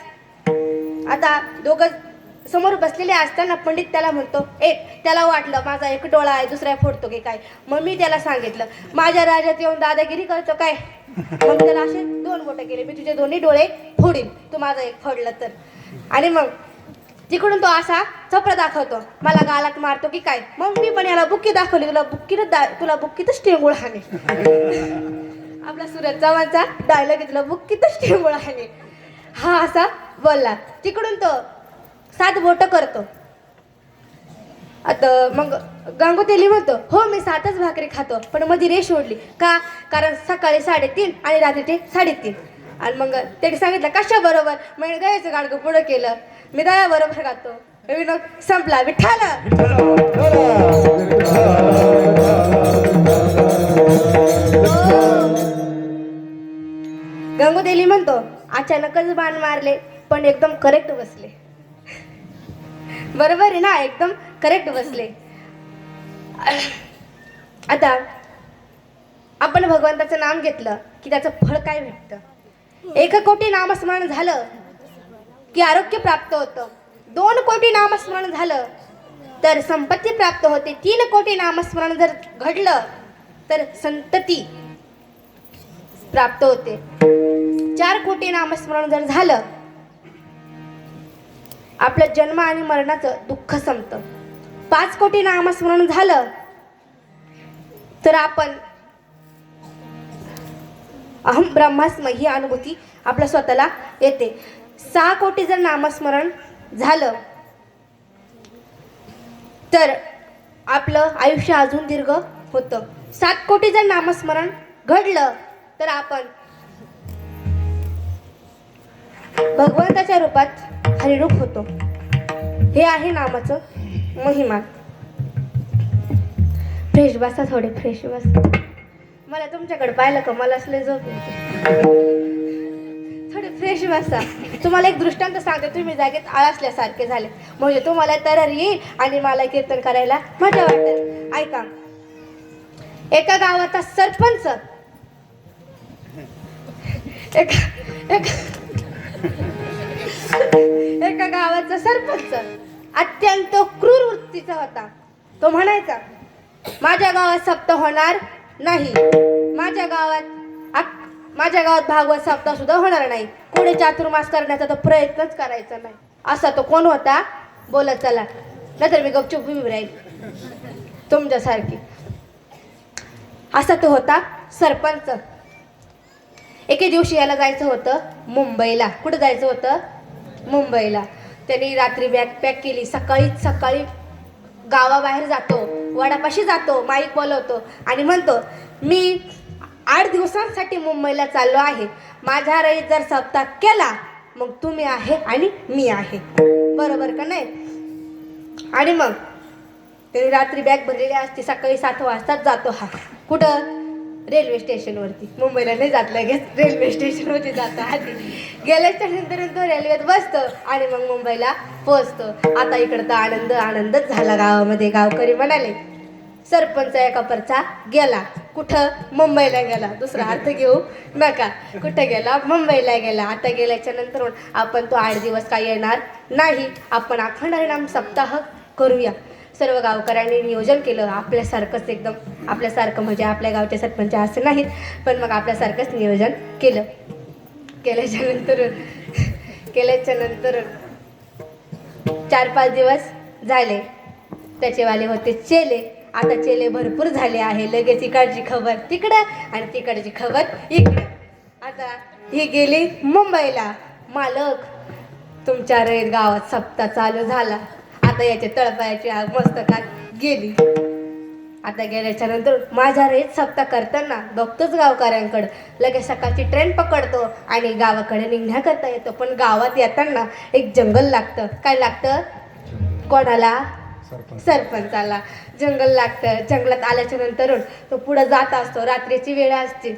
आता दोघं समोर बसलेले असताना पंडित त्याला म्हणतो, त्याला वाटलं माझा 1 डोळा आहे, दुसरा फोडतो की काय. मग मी त्याला सांगितलं, माझ्या राज्यात येऊन दादागिरी करतो काय. मग त्याला असे 2 बोट केले, मी तुझे 2 डोळे फोडीन तू माझा 1 फोडलं तर. आणि मग तिकडून तो असा चपरा दाखवतो, मला गालात मारतो की काय. मग मी पण याला बुक्की दाखवली, तुला बुक्कीतच टेंगुळ हाणे. आपला सूरज चव्हाणचा डायलॉग आहे, तुला बुक्कीतच टेंगुळ हाणे. हा असा बोलला. तिकडून तो 7 बोट करतो. आता मग गंगोतेली म्हणतो, हो मी 7च भाकरी खातो, पण मध्ये रेष ओढली का, कारण सकाळी 3:30 आणि रात्री 3:30. आणि मग त्यांनी सांगितलं कशा बरोबर, मी दह्याचं गाडगं पुढं केलं, मी दह्या बरोबर खातो. विनोद संपला. विठ्ठल. गंगोतेली म्हणतो, अचानकच बाण मारले पण एकदम करेक्ट बसले. बरोबर आहे ना, एकदम करेक्ट बसले. आता आपण भगवंताचं नाम घेतलं की त्याचं फळ काय भेटतं. 1 कोटी नामस्मरण झालं की आरोग्य प्राप्त होतं. 2 कोटी नामस्मरण झालं तर संपत्ती प्राप्त होते. 3 कोटी नामस्मरण जर घडलं तर संतती प्राप्त होते. 4 कोटी नामस्मरण जर झालं आपलं जन्म आणि मरणाचं दुःख संपतं. 5 कोटी नामस्मरण झालं तर आपण अहम ब्रह्मास्म ही अनुभूती आपल्या स्वतःला येते. 6 कोटी जर नामस्मरण झालं तर आपलं आयुष्य अजून दीर्घ होतं. 7 कोटी जर नामस्मरण घडलं तर आपण भगवंताच्या रूपात हरिरूप होतो. हे आहे नामाचं महिमा. फ्रेश बसा, थोडे फ्रेश बसा. मला तुमच्याकडे पाहिलं का मला असले झोप येते. थोडे फ्रेश बसा. तुम्हाला एक दृष्टांत सांगते, तुम्ही जागेत आळसल्यासारखे झाले म्हणजे तुम्हाला तरर येईल आणि मला कीर्तन करायला मजा वाटेल. ऐका. एका गावाचा सरपंच एका गावाचा सरपंच अत्यंत क्रूर वृत्तीचा होता. तो म्हणायचा, माझ्या गावात सप्ताह होणार नाही, माझ्या गावात भागवत सप्ताह सुद्धा होणार नाही, कोणी चातुर्मास करण्याचा तो प्रयत्नच करायचा नाही. असा तो कोण होता, बोलत चला, नाहीतर मी गपचूप उभी राहील तुमच्यासारखी. असा तो होता सरपंच. एके दिवशी याला जायचं होतं मुंबईला. कुठं जायचं होतं? मुंबईला. त्यांनी रात्री बॅग पॅक केली. सकाळी गावाबाहेर जातो, वडापाशी जातो, माईक बोलवतो आणि म्हणतो मी 8 दिवसांसाठी मुंबईला चाललो आहे. माझ्या रईत जर सप्ताह केला मग तुम्ही आहे आणि मी आहे. बरोबर का नाही? आणि मग त्याने रात्री बॅग भरलेली असते, सकाळी 7 वाजताच जातो हा. कुठं? रेल्वे स्टेशनवरती. मुंबईला नाही जात लगेच, रेल्वे स्टेशनवरती जातो आधी. गेल्याच्या नंतर तो रेल्वेत बसतो आणि मग मुंबईला पोहोचतो. आता इकडं तर आनंदच झाला गावामध्ये. गावकरी म्हणाले सरपंच एका परचा गेला. कुठं? मुंबईला गेला. दुसरा अर्थ घेऊ नका. कुठं गेला? मुंबईला गेला. आता गेल्याच्या नंतर आपण तो 8 दिवस काय येणार नाही. आपण अखंड हरिनाम सप्ताह करूया. सर्व गावकऱ्यांनी नियोजन केलं. आपल्यासारखंच एकदम, आपल्यासारखं म्हणजे आपल्या गावचे सरपंच असं नाहीत, पण मग आपल्यासारखंच नियोजन केलं. केल्याच्या नंतर 4-5 दिवस झाले. त्याचेवाले होते चेले. आता चेले भरपूर झाले आहे. लगेच इकडची खबर तिकडं आणि तिकडची खबर इकडं. आता ही गेली मुंबईला. मालक तुमच्या रयत गावात सप्ताह चालू झाला. आता याचे तळपायाची आग मस्तकात गेली. आता गेल्याच्या नंतर माझ्या रयत सप्ताह करताना बघतोच गावकऱ्यांकडं. लगेच सकाळची ट्रेन पकडतो आणि गावाकडे निघण्याकरता येतो. पण गावात येताना एक जंगल लागतं. काय लागतं? कोणाला? सरपंचाला जंगल लागतं. जंगलात आल्याच्या नंतर तो पुढं जात असतो. रात्रीची वेळ असते.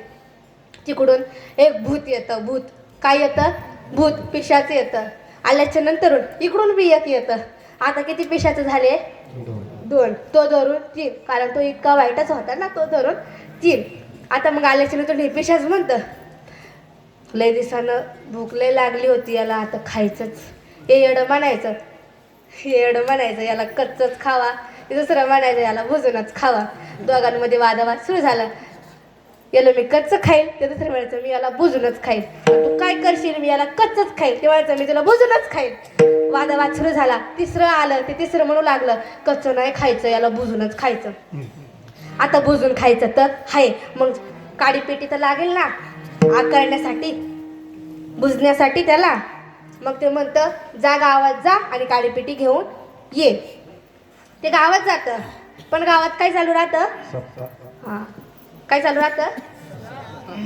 तिकडून एक भूत येतं. भूत काय येतं? भूत पिशाचं येतं. आल्याच्या नंतर इकडून बी एक येतं. आता किती पिशाचं झाले? 2. तो धरून 3, कारण तो इतका वाईटच होता ना. तो धरून 3. आता मग आल्याच्या नंतर हे पिशाच म्हणतं लय दिवसानं भूक लय लागली होती, याला आता खायचंच. हे येडं म्हणायचं, याला कच्चच खावा. दुसरं म्हणायचं याला भुजूनच खावा. दोघांमध्ये वादावाद सुरू झाला. याला मी कच्चं खाईल, ते दुसरं म्हणायचं मी याला भुजूनच खाईल. तू काय करशील? मी याला कच्चच खाईल. ते म्हणायचं मी तुला भुजूनच खाईल. वादावाद सुरू झाला. तिसरं आलं. ते तिसरं म्हणू लागलं कच्चं नाही खायचं, याला भुजूनच खायचं. आता भुजून खायचं तर हाय, मग काडी पेटी तर लागेल ना आग करण्यासाठी, भुजण्यासाठी त्याला. मग ते म्हणतं जा गावात जा आणि काडी पेटी घेऊन ये. ते गावात जातं. पण गावात काय चालू राहतं? हां, काय चालू राहतं?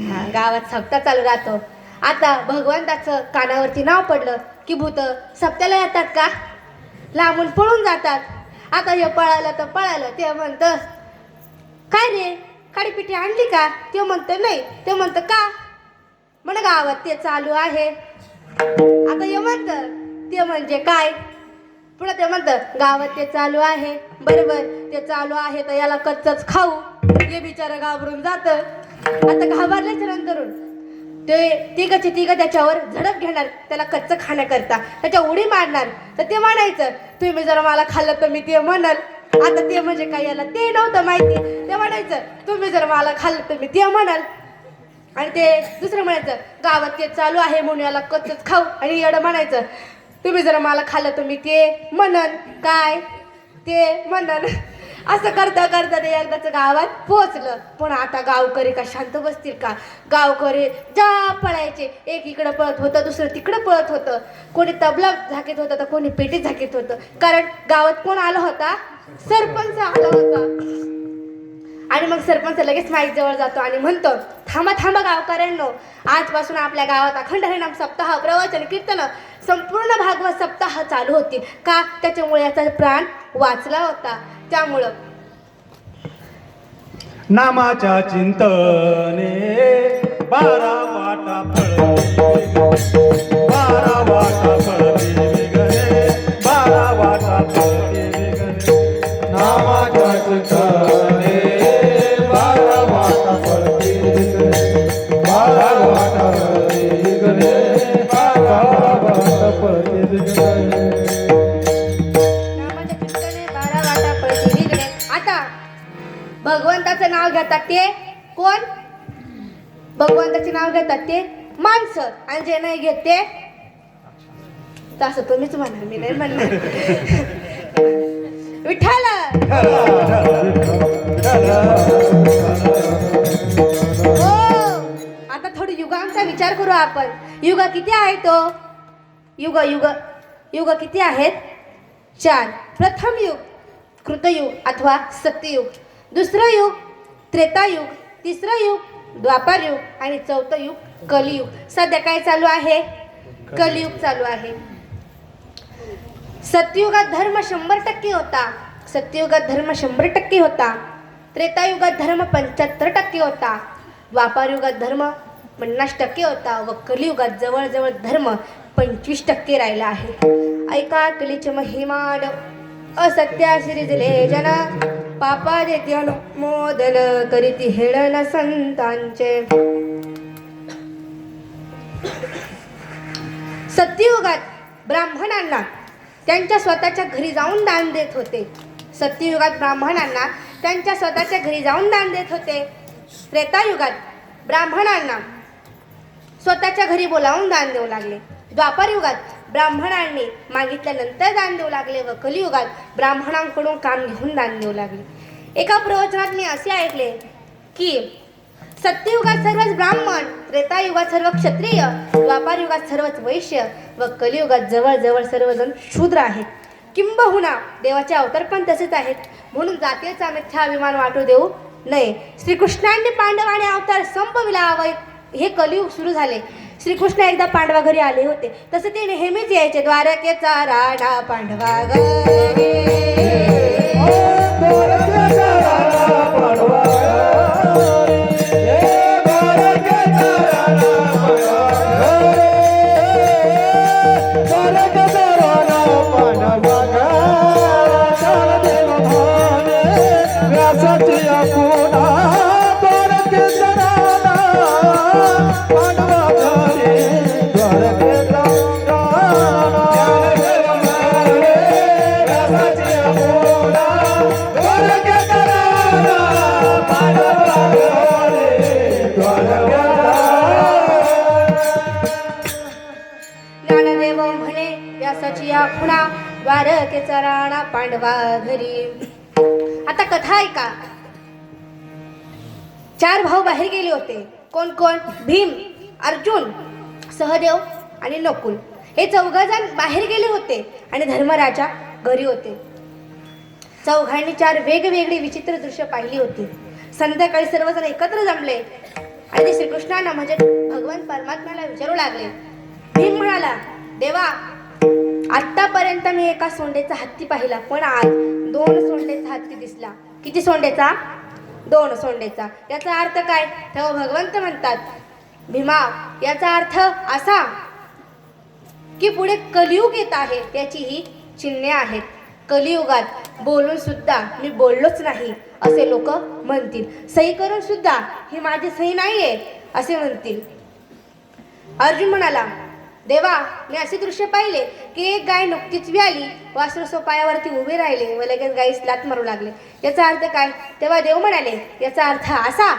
हां, गावात सप्ताह चालू राहतो. आता भगवंताचं कानावरती नाव पडलं की भूत सप्त्याला येतात का? लांबून पळून जातात. आता हे पळालं तर पळालं. ते म्हणतं काय रे काडीपिटी आणली का? ते म्हणतं नाही. ते म्हणतं का? म्हण गावात ते चालू आहे. आता हे म्हणतं ते म्हणजे काय? पुढं ते म्हणतं गावात ते चालू आहे. बरोबर, ते चालू आहे तर याला कच्चच खाऊ. हे बिचारं घाबरून जातं. आता घाबरल्याच्या नंतर ते तिघं त्याच्यावर झडप घेणार. त्याला कच्चं खाण्याकरता त्याच्या उडी मारणार. तर ते म्हणायचं तुम्ही जर मला खाल्लं तर मी ते म्हणाल. आता ते म्हणजे काय याला ते नव्हतं माहिती. ते म्हणायचं तुम्ही जर मला खाल्लं तर मी ते म्हणाल. आणि ते दुसरं म्हणायचं गावात ते चालू आहे म्हणून याला कच्चच खाऊ. आणि एवढं म्हणायचं तुम्ही जर मला खाल्लं तर मी ते म्हणन. काय? ते म्हणन. असं करता करता ते एकदाच गावात पोहोचलं. पण आता गावकरी का शांत बसतील का? गावकरी जा पळायचे. एक इकडं पळत होतं, दुसरं तिकडं पळत होतं. कोणी तबला झाकीत होतं तर कोणी पेटी झाकीत होतं. कारण गावात कोण आला होता? सरपंच आला होता. आणि मग सरपंच लगेच माईक जवळ जातो आणि म्हणतो थांबा थांबा गावकऱ्यांनो, आजपासून आपल्या गावात अखंड हरिनाम सप्ताह, प्रवचन, कीर्तन, संपूर्ण भागवत सप्ताह चालू होतील. का? त्याच्यामुळे याचा प्राण वाचला होता. त्यामुळं नामाच्या चिंतने 12 वाटा फळती, 12 वाटा फळती गणे, 12 वाटा फळती गणे. नामाच्या चिंतने 12 वाटा फळती गणे, 12 वाटा फळती गणे, 12 वाटा फळती गणे. नामाच्या चिंतने 12 वाटा पळती निघणे. आता भगवंताचं नाव घेतात ते कोण? भगवंताचे नाव घेतात ते माणसं. आणि जे नाही घेत ते तसं तुम्हीच म्हणा, मी नाही म्हणणार. विठ्ठल. हो, आता थोडी युगांचा विचार करू आपण. युग किती आहे तो? युग युग युग किती आहेत? 4. प्रथम युग कृतयुग अथवा सत्ययुग, दुसरं युग त्रेतायुग, तिसरं युग द्वापार युग आणि चौथं युग कलियुग. सध्या काय चालू आहे? कलियुग चालू आहे. सत्ययुगात धर्म 100% होता, सत्ययुगात धर्म 100% होता, त्रेतायुगात धर्म 75% होता, द्वापार युगात धर्म 50% होता व कलियुगात जवळजवळ धर्म 25% राहिला आहे. ऐका कलीचे महिमान, असत्या शिरिजले जन, पापा देती अनुमोदन, करीती हेळन संतांचे. सत्ययुगात ब्राह्मणांना त्यांच्या स्वतःच्या घरी जाऊन दान देत होते. सत्ययुगात ब्राह्मणांना त्यांच्या स्वतःच्या घरी जाऊन दान देत होते. त्रेतायुगात ब्राह्मणांना स्वतःच्या घरी बोलावून दान देऊ लागले. द्वापार युगात ब्राह्मणांनी मागितल्यानंतर दान देऊ लागले व कलियुगात ब्राह्मणांकडून काम घेऊन दान देऊ लागले. एका प्रवचनात मी असे ऐकले की सत्ययुगात सर्वच ब्राह्मण, त्रेतायुगात सर्व क्षत्रिय, द्वापार युगात सर्वच वैश्य व कलियुगात जवळजवळ सर्वजण शूद्र आहेत. किंबहुना देवाचे अवतार पण तसेच आहेत. म्हणून जातीचा मिथ्या अभिमान वाटू देऊ नये. श्रीकृष्णांनी पांडवाने अवतार संपविला व हे कलियुग सुरू झाले. श्रीकृष्ण एकदा पांडवा घरी आले होते, तसे ते नेहमीच यायचे. द्वारकेचा राणा पांडवा घरी, ज्ञानदेव म्हणे व्यासाची या खुणा, द्वारकेचा राणा पांडवा घरी. आता कथा ऐका. 4 भाऊ बाहेर गेले होते. कोण कोण? भीम, अर्जुन, सहदेव आणि नकुल. हे 4 जण बाहेर गेले होते आणि धर्मराजा घरी होते. चौघांनी 4 वेगवेगळी विचित्र दृश्य पाहिली होती. संध्याकाळी सर्वजण एकत्र जमले आणि ते श्रीकृष्णांना म्हणजे भगवान परमात्म्याला विचारू लागले. भीम म्हणाला, देवा, आतापर्यंत मी एका सोंडेचा हत्ती पाहिला, पण आज 2 सोंडेचा हत्ती दिसला. किती सोंडेचा? 2 सोंडेचा. याचा अर्थ काय? तेव्हा भगवंत म्हणतात, भीमा, याचा अर्थ असा की पुढे कलियुग येत आहे, त्याची ही चिन्हे आहेत. कलियुगात बोलून सुद्धा मी बोललोच नाही असे लोक म्हणतील. सही करून सुद्धा ही माझी सही नाहीये असे म्हणतील. अर्जुन म्हणाला, देवा, मी असे दृश्य पाहिले की एक गाय नुकतीच व्याली, वासरू सोपायावरती उभे राहिले व लगेच गायीस लाथ मारू लागले. याचा अर्थ काय? तेव्हा देव म्हणाले, याचा अर्थ असा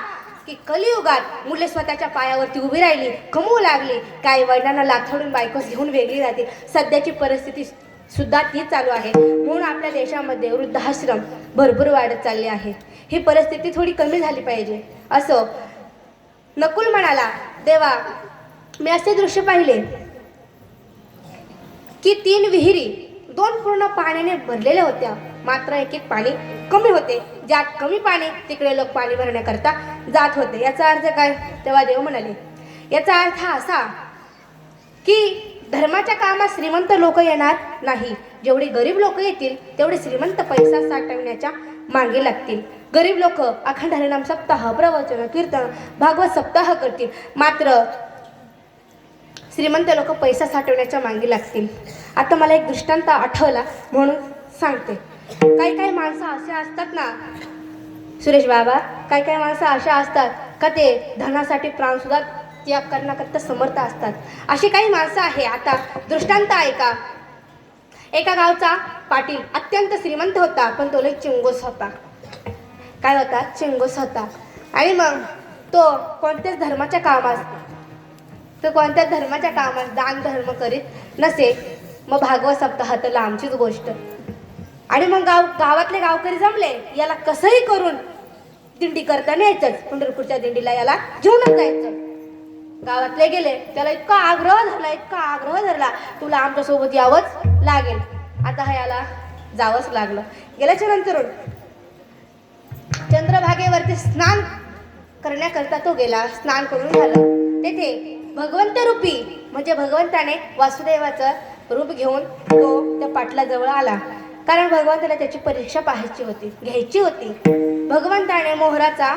की कलियुगात मुले स्वतःच्या पायावरती उभी राहिली, कमवू लागली, काही वडिलांना लाथडून बायकोस घेऊन वेगळी राहते. सध्याची परिस्थिती सुद्धा ती चालू आहे. म्हणून आपल्या देशामध्ये वृद्धाश्रम भरपूर वाढत चालले आहे. ही परिस्थिती थोडी कमी झाली पाहिजे असं नकुल म्हणाला. देवा, मी असे दृश्य पाहिले की 3 विहिरी 2 पूर्ण पाण्याने भरलेल्या होत्या, मात्र एक पाणी कमी होते. ज्यात कमी पाणी तिकडे लोक पाणी भरण्याकरता जात होते. याचा अर्थ काय? तेव्हा देव म्हणाले, याचा अर्थ असा की धर्माच्या कामात श्रीमंत लोक येणार नाही. जेवढे गरीब लोक येतील तेवढे श्रीमंत पैसा साठवण्याच्या मागे लागतील. गरीब लोक अखंड हरिनाम सप्ताह, प्रवचन, कीर्तन, भागवत सप्ताह करतील, मात्र श्रीमंत लोक पैसा साठवण्याच्या मागे लागतील. आता मला एक दृष्टांत आठवला म्हणून सांगते. काही माणसं असे असतात ना सुरेश बाबा, काही माणसं अशा असतात का ते धनासाठी प्राण सुद्धा त्याग करण्याकरता समर्थ असतात. अशी काही माणसं आहे. आता दृष्टांत ऐका. एका गावचा पाटील अत्यंत श्रीमंत होता, पण तो लई चिंगोस होता. काय होता? चिंगोस होता. आणि मग तो कोणत्याच धर्माच्या कामात दान धर्म करीत नसे. मग भागवत सप्ताह तर लांबचीच गोष्ट. आणि मग गावातले गावकरी जमले, याला कसंही करून दिंडी करता न्यायचंच, पंढरपूरच्या दिंडीला याला घेऊनच जायचं. गावातले गेले, त्याला इतका आग्रह धरला, तुला आमच्या सोबत यावंच लागेल. आता याला जावंच लागलं. गेल्याच्या नंतर चंद्रभागेवरती स्नान करण्याकरता तो गेला. स्नान करून झालं तेथे भगवंत रूपी म्हणजे भगवंताने वासुदेवाचं रूप घेऊन तो त्या पाटलाजवळ आला. कारण भगवंताला त्याची परीक्षा पाहायची होती, घ्यायची होती. भगवंताने मोहराचा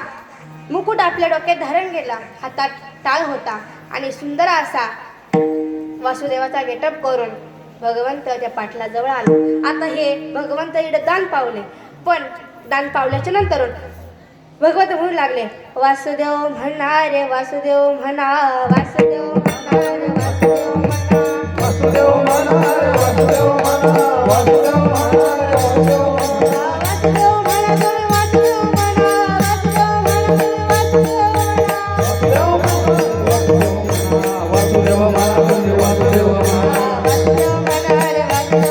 मुकुट आपल्या डोक्यात धारण केला. हातात टाळ होता आणि सुंदर असा वासुदेवाचा गेटअप करून भगवंत त्या पाटलाजवळ आला. आता हे भगवंत इकडे दान पावले. पण दान पावल्याच्या नंतर भगवंत म्हणू लागले, वासुदेव म्हणा रे वासुदेव म्हणा, वासुदेव म्हणा रे वासुदेव म्हणा, वासुदेव म्हणा रे वासुदेव म्हणा, वासुदेव म्हणा रे वासुदेव म्हणा, वासुदेव म्हणा तुम्ही वासुदेव म्हणा, वासुदेव म्हणा तुम्ही वासुदेव म्हणा, वासुदेव म्हणा तुम्ही वासुदेव म्हणा, वासुदेव म्हणा रे वासुदेव म्हणा, वासुदेव म्हणा रे वासुदेव म्हणा.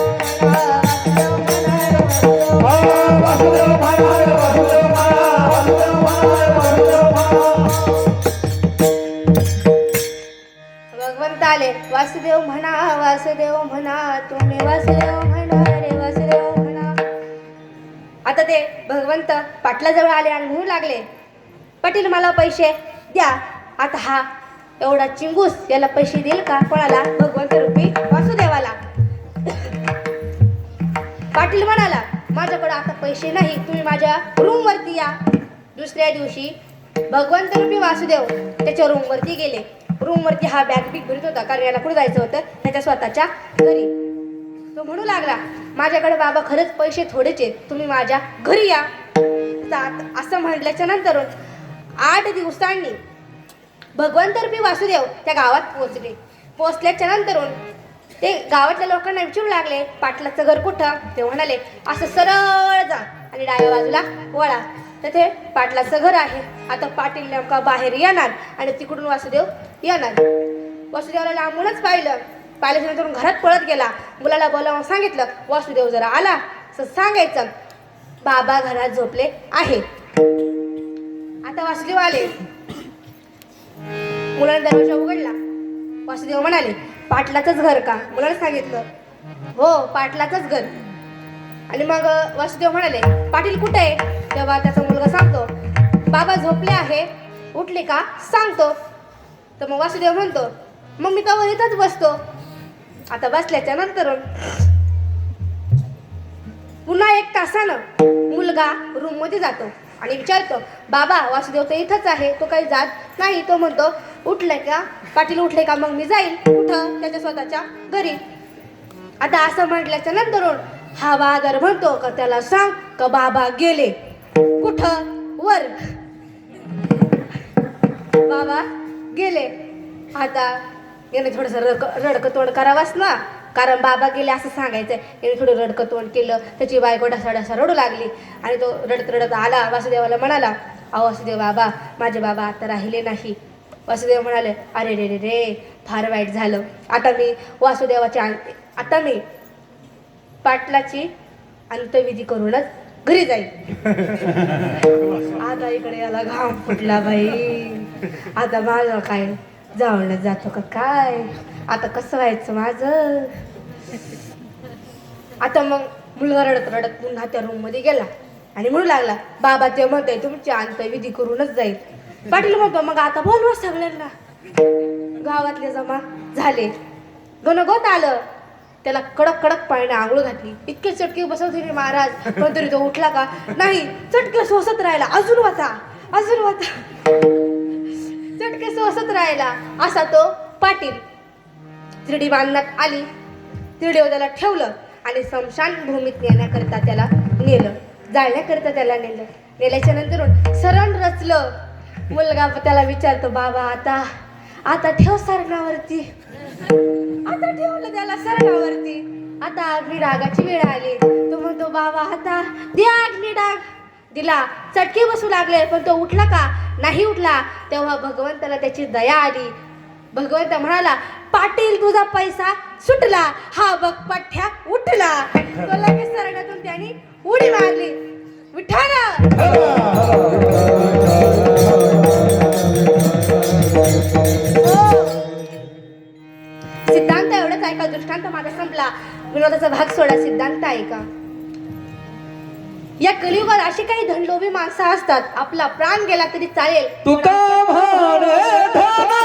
वासुदेव म्हणा रे वासुदेव म्हणा, वासुदेव म्हणा रे वासुदेव म्हणा. भगवंत आले, वासुदेव म्हणा वासुदेव म्हणा तुम्ही वासुदेव म्हणा रे वासुदेव म्हणा. आता ते भगवंत पाटलाजवळ आले आणि म्हणू लागले, पाटील मला पैसे द्या. आता हा एवढा चिंगूस याला पैसे देईल का? कोणाला? भगवंत रूपी वासुदेवाला. पाटील म्हणाला, माझ्याकडे आता पैसे नाही, तुम्ही माझ्या रूमवरती या. दुसऱ्या दिवशी भगवंत रूपी वासुदेव त्याच्या रूमवरती गेले. रूमवरती हा बॅग बिग भरत होता, कारण याला कुठे जायचं होतं? त्याच्या स्वतःच्या घरी. तो म्हणू लागला, माझ्याकडे बाबा खरंच पैसे थोडेच आहेत, तुम्ही माझ्या घरी या. असं म्हटल्याच्या नंतर 8 दिवसांनी भगवंत रूपी वासुदेव त्या गावात पोहोचले. पोहोचल्याच्या नंतर ते गावातल्या लोकांना विचारू लागले, पाटलाचं घर कुठं? ते म्हणाले, असं सरळ जा आणि डाव्या बाजूला वळा, तिथे पाटलाचं घर आहे. आता पाटील नेमका बाहेर येणार आणि तिकडून वासुदेव येणार. वासुदेवाला लांबूनच पाहिल्याच्या नंतर घरात पळत गेला. मुलाला बोलावून सांगितलं, वासुदेव जरा आला तर सांगायचं बाबा घरात झोपले आहे. आता वासुदेव आले. मुलाने दरवाजा उघडला. वासुदेव म्हणाले, पाटलाचंच घर का? मुलाने सांगितलं, हो पाटलाचंच घर. आणि मग वासुदेव म्हणाले, पाटील कुठे आहे? तेव्हा त्याचा मुलगा सांगतो, बाबा झोपले आहे, उठले का सांगतो. तर मग वासुदेव म्हणतो, मग मी कवर इथंच बसतो. आता बसल्याच्या नंतर पुन्हा 1 तासानं मुलगा रूममध्ये जातो आणि विचारतो, बाबा वासुदेव तर इथंच आहे, तो काही जात नाही. तो म्हणतो, उठले का पाटील? उठले का? मग मी जाईल. कुठं? त्याच्या स्वतःच्या घरी. आता असं म्हटल्याच्या नंतर हा बहादर म्हणतो का त्याला सांग का बाबा गेले. कुठं? वर. बाबा गेले. आता याने थोडंसं रडकं तोंड करावाच ना, कारण बाबा गेले असं सांगायचं. याने थोडं रडकं तोंड केलं. त्याची बायको ढसा रडू लागली आणि तो रडत रडत आला. वासुदेवाला म्हणाला, अहो वासुदेव बाबा, माझे बाबा आता राहिले नाही. वासुदेव म्हणाले, अरे रे रे रे, फार वाईट झालं. आता मी पाटलाची अंत्यविधी करूनच घरी जाईल. आता इकडे याला घाम फुटला बाई. आता माझं काय जाऊनच जातो का काय? आता कसं व्हायचं माझं? आता मग मुलगा रडत रडत पुन्हा त्या रूममध्ये गेला आणि म्हणू लागला, बाबा ते म्हणते तुमची अंत्यविधी करूनच जाईल. पाटील म्हणतो, मग आता बोलवा सगळ्यांना. गावातले जमा झाले. गणगोत आलं. त्याला कडक कडक पाण्याने आंघोळ घातली. इतके चटके बसवत होते महाराज, पण तरी तो उठला का नाही. चटके सोसत राहिला. अजून वाचा चटके सोसत राहिला. असा तो पाटील. तिरडी बांधण्यात आली. तिरडीवर त्याला ठेवलं आणि स्मशान भूमीत नेण्याकरता त्याला नेलं. जाळण्याकरता त्याला नेलं. नेल्याच्या नंतर सरण रचलं. मुलगा त्याला विचारतो, बाबा आता ठेव सरणावरती. आता ठेवलं त्याला सरणावरती. आता अग्निडागाची वेळ आली. तो म्हणतो, बाबा आता द्या अग्निडाग. दिला. चटके बसू लागले, पण तो उठला का नाही उठला. तेव्हा भगवंताला त्याची दया आली. भगवंत म्हणाला, पाटील तुझा पैसा सुटला. हा बघ पठ्ठ्या उठला. तो लगेच सरणातून त्याने उडी मारली. विठाला सिद्धांत एवढंच ऐका. दृष्टांत माझा संपला. विनोदाचा भाग सोडा. सिद्धांत ऐका. या कलियुगात अशी काही धनलोभी माणसं असतात, आपला प्राण गेला तरी चालेल, तुका म्हणे धना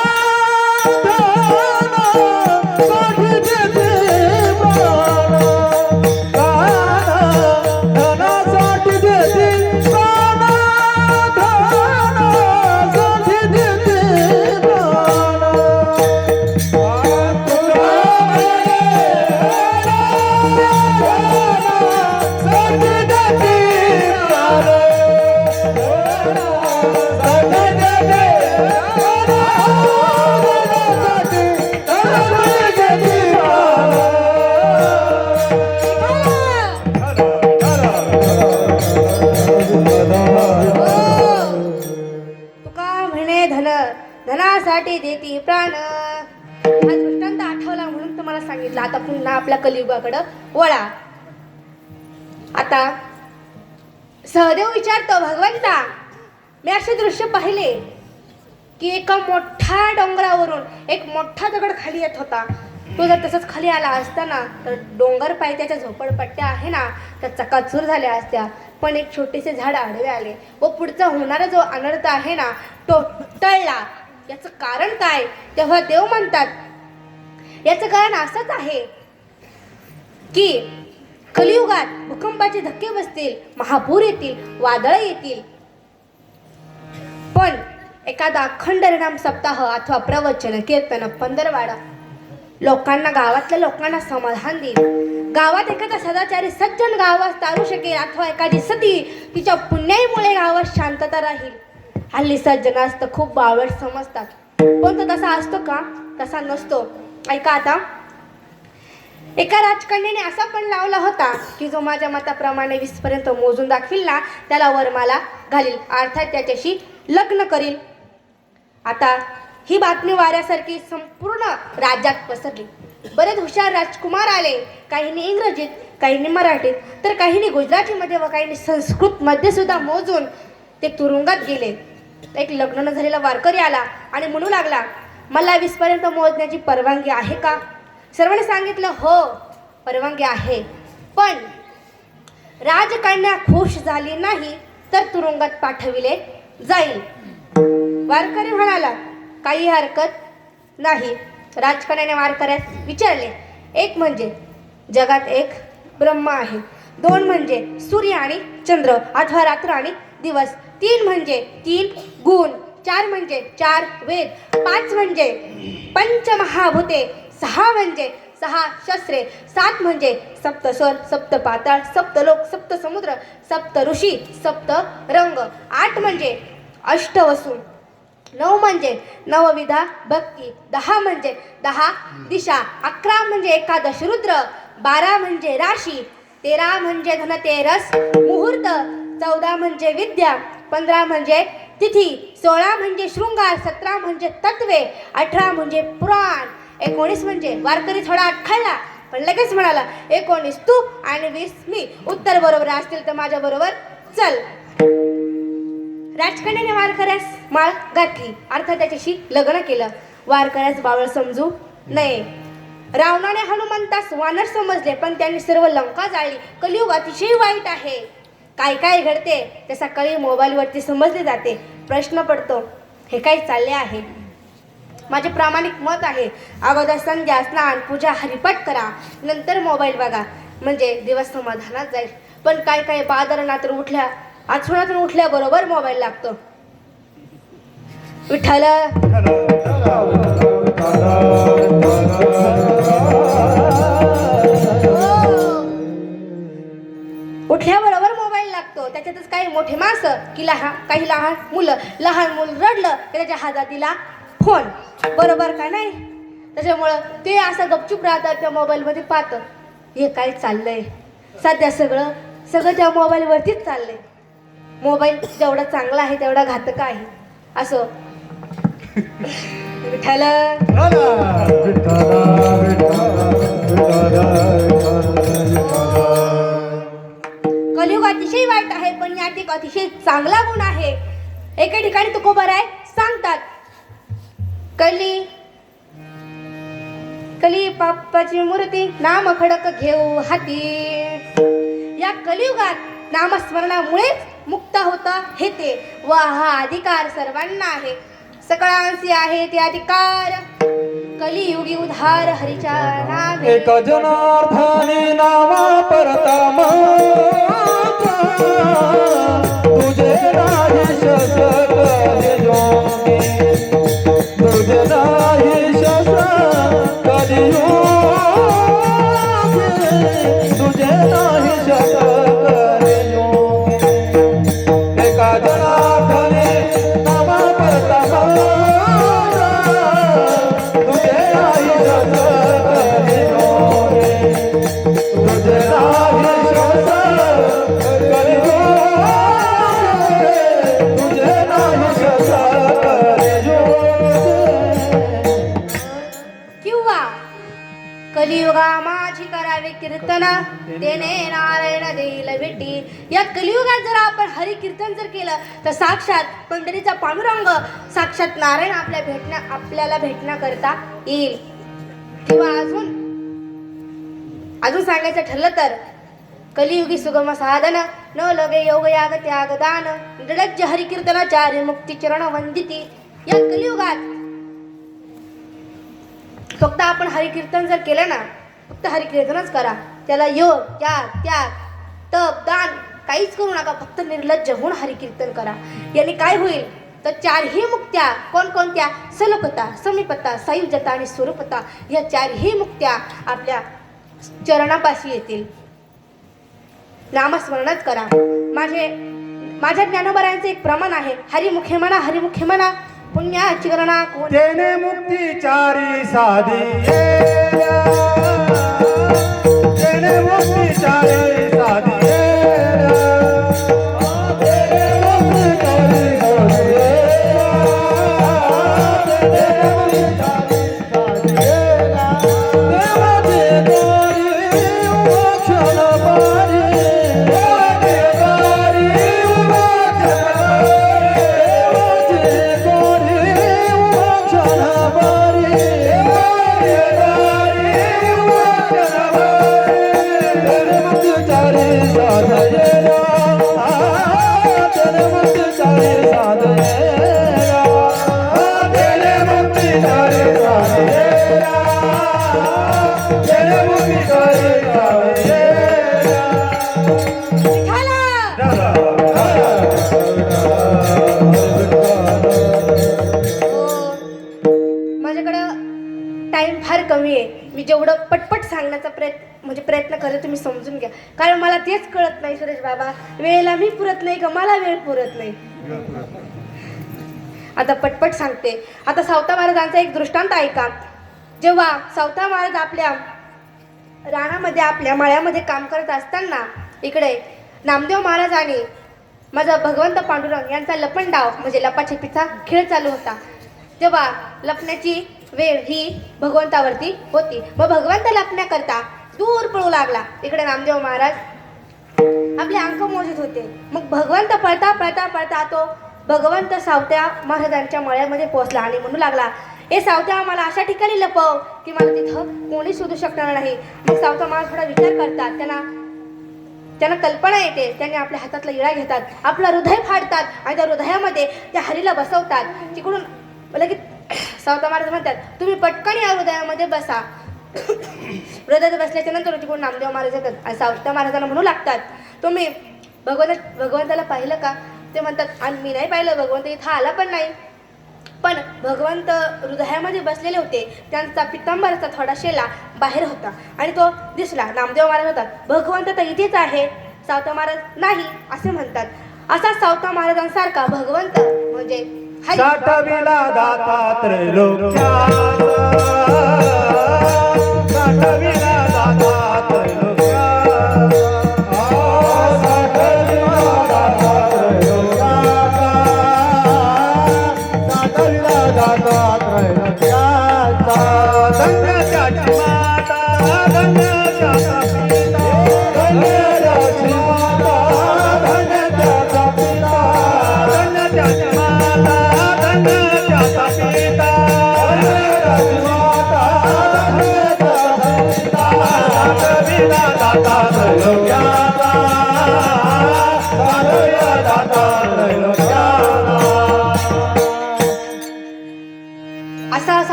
साठी देते प्राण, धनासाठी देते प्राण, धनासाठी देते प्राण. तुका म्हणे धनासाठी देते प्राण, तुका म्हणे धनासाठी देती प्राण. हा दृष्टांत आठवला म्हणून तुम्हाला सांगितलं. आता पुन्हा आपल्या कलियुगाकडं वळा. आता सहदेव विचारतो, भगवंता मी असे दृश्य पाहिले की एका मोठ्या डोंगरावरून एक मोठा दगड खाली येत होता. तो जर तसंच खाली आला असता ना तर डोंगर पायथ्याच्या झोपडपट्ट्या आहे ना त्या चकाचूर झाल्या असत्या. पण एक छोटेसे झाड आडवे आले व पुढचा होणारा जो अनर्थ आहे ना तो टळला. याचं कारण काय? तेव्हा देव म्हणतात याचं कारण असंच आहे की कलियुगात भूकंपाचे धक्के बसतील, महापूर येतील, वादळ येतील, पण एखादा अखंड हरिनाम सप्ताह अथवा प्रवचन, कीर्तन, पंधरवाडा लोकांना, गावातल्या लोकांना समाधान देईल. गावात एखादा सदाचारी सज्जन गावात तारू शकेल अथवा एखादी सती तिच्या पुण्याईमुळे गावात शांतता राहील. हल्ली सज्जनास तर खूप बावळ समजतात, पण तो तसा असतो का? तसा नसतो. ऐका आता, एका राजकन्याने असा पण लावला होता की जो माझ्या मताप्रमाणे 20 पर्यंत मोजून दाखविल ना त्याला वरमाला घालील, अर्थात त्याच्याशी लग्न करील. आता ही बातमी वाऱ्यासारखी संपूर्ण राज्यात पसरली. बरेच हुशार राजकुमार आले, काहींनी इंग्रजीत, काहींनी मराठीत, तर काहींनी गुजरातीमध्ये व काहींनी संस्कृतमध्ये सुद्धा मोजून ते तुरुंगात गेले. एक लग्न न झालेला वारकरी आला आणि म्हणू लागला, मला 20 पर्यंत मोजण्याची परवानगी आहे का? सर्वांनी सांगितलं हो परवानगी आहे, पण राजकन्या खुश झाली नाही तर तुरुंगात पाठविले जाईल. वारकरी म्हणाला काही हरकत नाही. राजकन्याने वारकऱ्यास विचारले, एक म्हणजे जगात एक ब्रह्म आहे, 2 म्हणजे सूर्य आणि चंद्र अथवा रात्र आणि दिवस, 3 म्हणजे 3 गुण, 4 म्हणजे 4 वेद, 5 म्हणजे पंचमहाभूते, 6 म्हणजे 6 शस्त्रे, 7 म्हणजे सप्तस्वर, सप्त पाताळ, सप्तलोक, सप्त समुद्र, सप्त ऋषी, सप्त रंग, 8 म्हणजे अष्टवसू, 9 म्हणजे नवविधा भक्ती, 10 म्हणजे 10 दिशा, 11 म्हणजे एकादश रुद्र, 12 म्हणजे राशी, 13 म्हणजे धनतेरस मुहूर्त, 14 म्हणजे विद्या, 15 म्हणजे तिथी, 16 म्हणजे शृंगार, 17 म्हणजे तत्वे, 18 म्हणजे पुराण, 19 म्हणजे वारकरी थोडा अटखळला पण लगेच म्हणाला 19 तू आणि 20 मी. उत्तर बरोबर असतील तर माझ्या बरोबर चल. राजकन्याने वारकऱ्यास माळ घातली, अर्थात त्याच्याशी लग्न केलं. वारकऱ्यास बावळ समजू नये. रावणाने हनुमंतास वानर समजले पण त्यांनी सर्व लंका जाळली. कलियुग अतिशय वाईट आहे. काय काय घडते ते सकाळी मोबाईलवरती समजले जाते. प्रश्न पडतो हे काय चालले आहे? माझे प्रामाणिक मत आहे अगोदर संध्या, स्नान, पूजा, हरिपाठ करा, नंतर मोबाईल बघा, म्हणजे दिवस समाधानात जाईल. पण काय काय बाजारातून उठल्या आचवणातून उठल्याबरोबर मोबाईल लागतो. विठ्ठल उठल्याबरोबर मोबाईल लागतो. त्याच्यातच काही मोठे माणसं की काही लहान मुलं, लहान मूल रडलं की त्याच्या हातात दिला फोन, बरोबर का नाही? त्याच्यामुळं ते असं गपचूप राहतात, त्या मोबाईलमध्ये पाहतं हे काय चाललंय. सध्या सगळं त्या मोबाईलवरतीच चाललंय. मोबाईल जेवढा चांगला आहे तेवढा घातक आहे. असो विठ्ठल कलियुग अतिशय वाईट आहे पण यात एक अतिशय चांगला गुण आहे. एके ठिकाणी तुकोबाराय सांगतात कली पापाची मूर्ती नाम खडक घेऊ हाती. या कलियुगात नामस्मरणामुळेच मुक्त होता हे ते व हा अधिकार सर्वांना आहे. सकळांसी आहे ते अधिकार कलियुगी उधार हरीच्या नावे. एक जनार्दनी नावा परतम तुझे नाही शतक योगी तुझे नाही शतक योगी तुझे नाही शतक योगी. एका जनार्दनी नावा परतम तुझे नाही शतक योगी तुझे नाही शतक तुझे नाही शतक किंवा कलियुगा माझी करावे कीर्तन देणे नारायण देईल भेटी. या कलियुगात जर आपण हरी कीर्तन जर केलं तर साक्षात पंढरीचा पांडुरंग साक्षात नारायण आपल्याला भेटण्याकरता येईल. किंवा अजून सांगायचं ठरलं तर कलियुगी सुगम साधन न लगे योग याग त्याग दान निर्लज्ज हरी कीर्तनाचार्य मुक्ती चरण वंदिती. या कलियुगात फक्त आपण हरिकीर्तन जर केलं ना फक्त हरिकीर्तनच करा. त्याला योग त्याग त्याग तप दान काहीच करू नका. फक्त निर्लज्ज होऊन हरिकीर्तन करा. याने काय होईल तर चारही मुक्त्या कोणकोणत्या सलोकता समीपता सायुज्यता आणि स्वरूपता या चारही मुक्त्या आपल्या चरणापाशी येतील. नामस्मरणच करा. माझ्या ज्ञानोबरायांचे एक प्रमाण आहे. हरिमुखे म्हणा हरिमुखे म्हणा पुण्याची गणना कोण. तेने मुक्ती चारी साधी तेने मुक्ती चारी साधी टाइम फार कमी आहे. मी जेवढं पटपट सांगण्याचा प्रयत्न करेन तुम्ही समजून घ्या. कारण मला तेच कळत नाही सुरेश बाबा वेळेला मी पुरत नाही का मला वेळ पुरत नाही. आता पटपट सांगते. आता सावता महाराजांचा एक दृष्टांत ऐका. जेव्हा सावता महाराज आपल्या रानामध्ये आपल्या मळ्यामध्ये काम करत असताना इकडे नामदेव महाराजांनी माझा भगवंत पांडुरंग यांचा लपंडाव म्हणजे लपाछपीचा खेळ चालू होता. तेव्हा लपण्याची वेळ ही भगवंतावरती होती. मग भगवंत लपण्याकरता दूर पळू लागला. इकडे नामदेव महाराज आपले अंक मोजत होते. मग भगवंत पळता पळता पळता तो भगवंत सावत्या महाराजांच्या मळ्यामध्ये पोहोचला आणि म्हणू लागला, ए सावत्या मला अशा ठिकाणी लपव की मला तिथं कोणी शोधू शकणार नाही. मग सावता महाराज थोडा विचार करतात. त्यांना कल्पना येते. त्यांनी आपल्या हातातला इळा घेतात, आपलं हृदय फाडतात आणि त्या हृदयामध्ये त्या हरीला बसवतात. तिकडून लगेच सावता महाराज म्हणतात, तुम्ही पटकन या हृदयामध्ये बसा. हृदयात बसल्याच्या नंतर तिकडून नामदेव महाराज येतात आणि सावता महाराजांना म्हणू लागतात, तुम्ही भगवंताला पाहिलं का? ते म्हणतात, आणि मी नाही पाहिलं, भगवंत इथं आला पण नाही. पण भगवंत हृदयामध्ये बसलेले होते. त्यांचा पितांबराचा थोडा शेला बाहेर होता आणि तो दिसला. नामदेव महाराज होतात, भगवंत तर इथेच आहे. सावता महाराज नाही असे म्हणतात. असा सावता महाराजांसारखा भगवंत म्हणजे साठविला दाता त्रैलोक्याचा, साठविला दाता त्रैलोक्याचा, साठविला दाता त्रैलोक्याचा, साठविला दाता त्रैलोक्याचा. धन्य त्याची माता, धन्य त्याचा पिता, धन्य त्याची माता, धन्य त्याचा पिता, धन्य त्याची माता, धन्य त्याचा पिता, धन्य त्याची माता, धन्य त्याचा पिता. साठविला दाता त्रैलोक्याचा,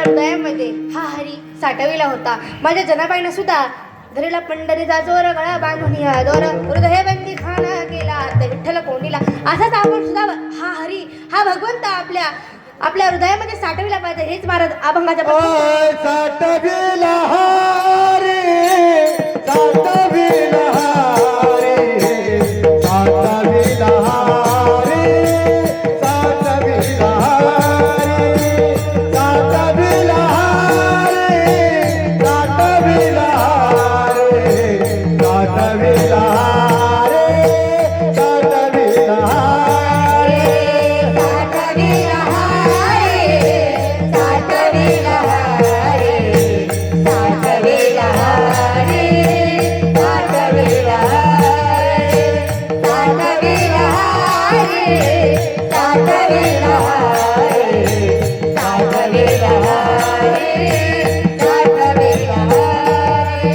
हृदयामध्ये हा हरी साठविला होता. माझ्या जनाबाईनं सुद्धा धरीला पंढरीचा जोर गळा बांधून या दोर हृदय बंदी खाना केला तर विठ्ठल कोंडीला. असाच आपण सुद्धा हा हरी हा भगवंत आपल्या हृदयामध्ये साठविला पाहिजे. हेच महाराज अभंगाच्या साठविला हारे साठविला हारे साठविला हारे साठविला हारे साठविला हारे साठविला हारे साठविला हारे साठविला हारे साठविला हारे साठविला हारे साठविला हारे साठविला हारे साठविला हारे साठविला हारे साठविला हारे साठविला हारे.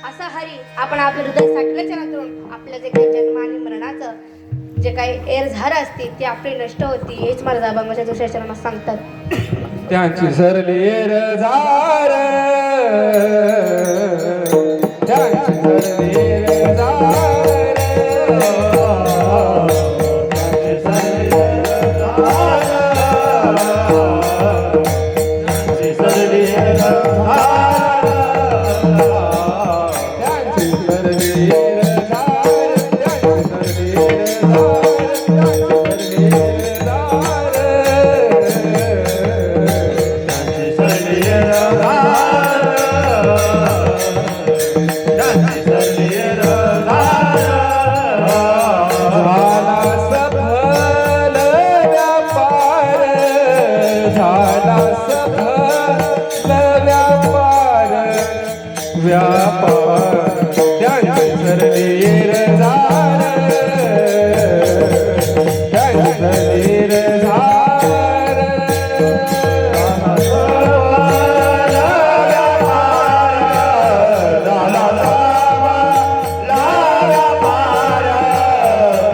असा हरी आपण आपल्या हृदय साठल्याच्या नंतर आपलं जे काही जन्म आणि मरणाचं जे काही एर झार असते ती आपली नष्ट होती. हेच मला अभंगाच्या दुसऱ्या चरणात सांगतात. त्यांची सरली रजार त्यांची सरली रजार त्यांची सरली रजार त्यांची सरली रजार त्यांची सरली रजार त्यांची सरली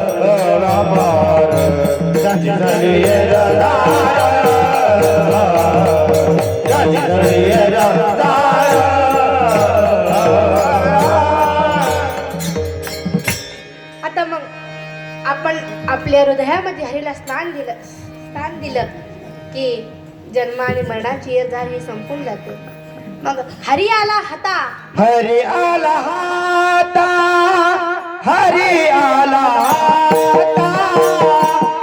व्यापार त्यांची सरली रजार त्यांची सरली रजार आता मग आपण आपल्या हृदयामध्ये हरीला स्थान दिलं की जन्म आणि मरणाची एर झार ही संपून जाते. मग हरी आला हाता हरी आला हाता हरी आला हाता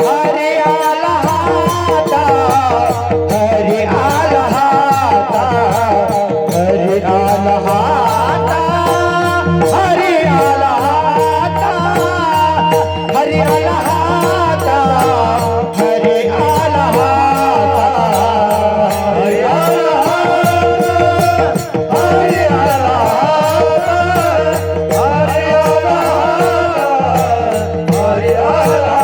हरी आला हाता हरी आला हाता हरी आला हाता हरी आला हाता हरी आला हाता हरी आला हाता हरी आला हरी आला हरी आला हरी आला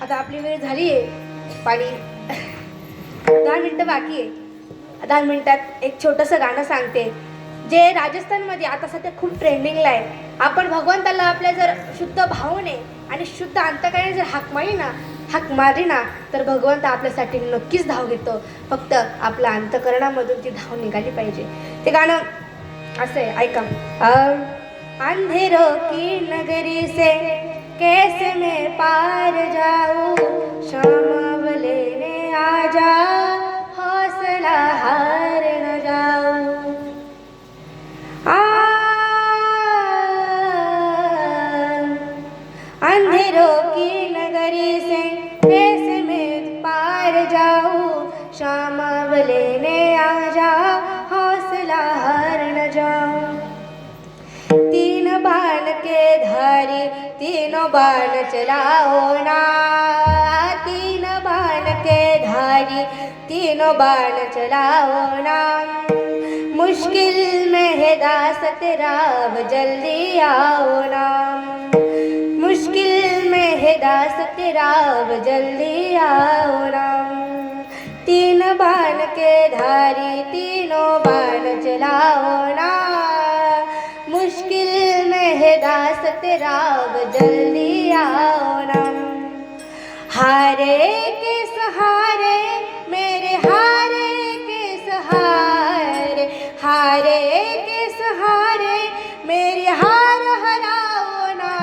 आता आपली वेळ झाली आहे पाणी 10 मिनिटं बाकी आहे. 10 मिनिटात एक छोटंसं गाणं सांगते जे राजस्थानमध्ये आता सध्या खूप ट्रेंडिंगला आहे. आपण भगवंताला आपल्या जर शुद्ध भावने आणि शुद्ध अंतकरणाने जर हाक मारली ना तर भगवंत आपल्यासाठी नक्कीच धाव घेतो. फक्त आपल्या अंतकरणामधून ती धाव निघाली पाहिजे. ते गाणं असं आहे, ऐका. अंधेरों की नगरी से कैसे मैं पार जाऊं, शाम लेने आजा, हौसला हार न जाऊं. अंधेरों की नगरी से कैसे मैं पार जाऊं, शाम लेने आजा, हौसला हार न जाऊं. तीन बाण के धारी तीनों बाण चलाओ ना, तीन बाण के धारी तीनों बाण चलाओ ना. मुश्किल में है दास तेरा अब जल्दी आओ ना, मुश्किल में है दास तेरा अब जल्दी आओ ना. तीन बाण के धारी तीनों बाण चलाओ ना, मुश्किल में है दास तेरा अब जल्दी आओ ना. हारे के सहारे मेरे हारे के सहारे, हारे के सहारे मेरी हार हराओ ना.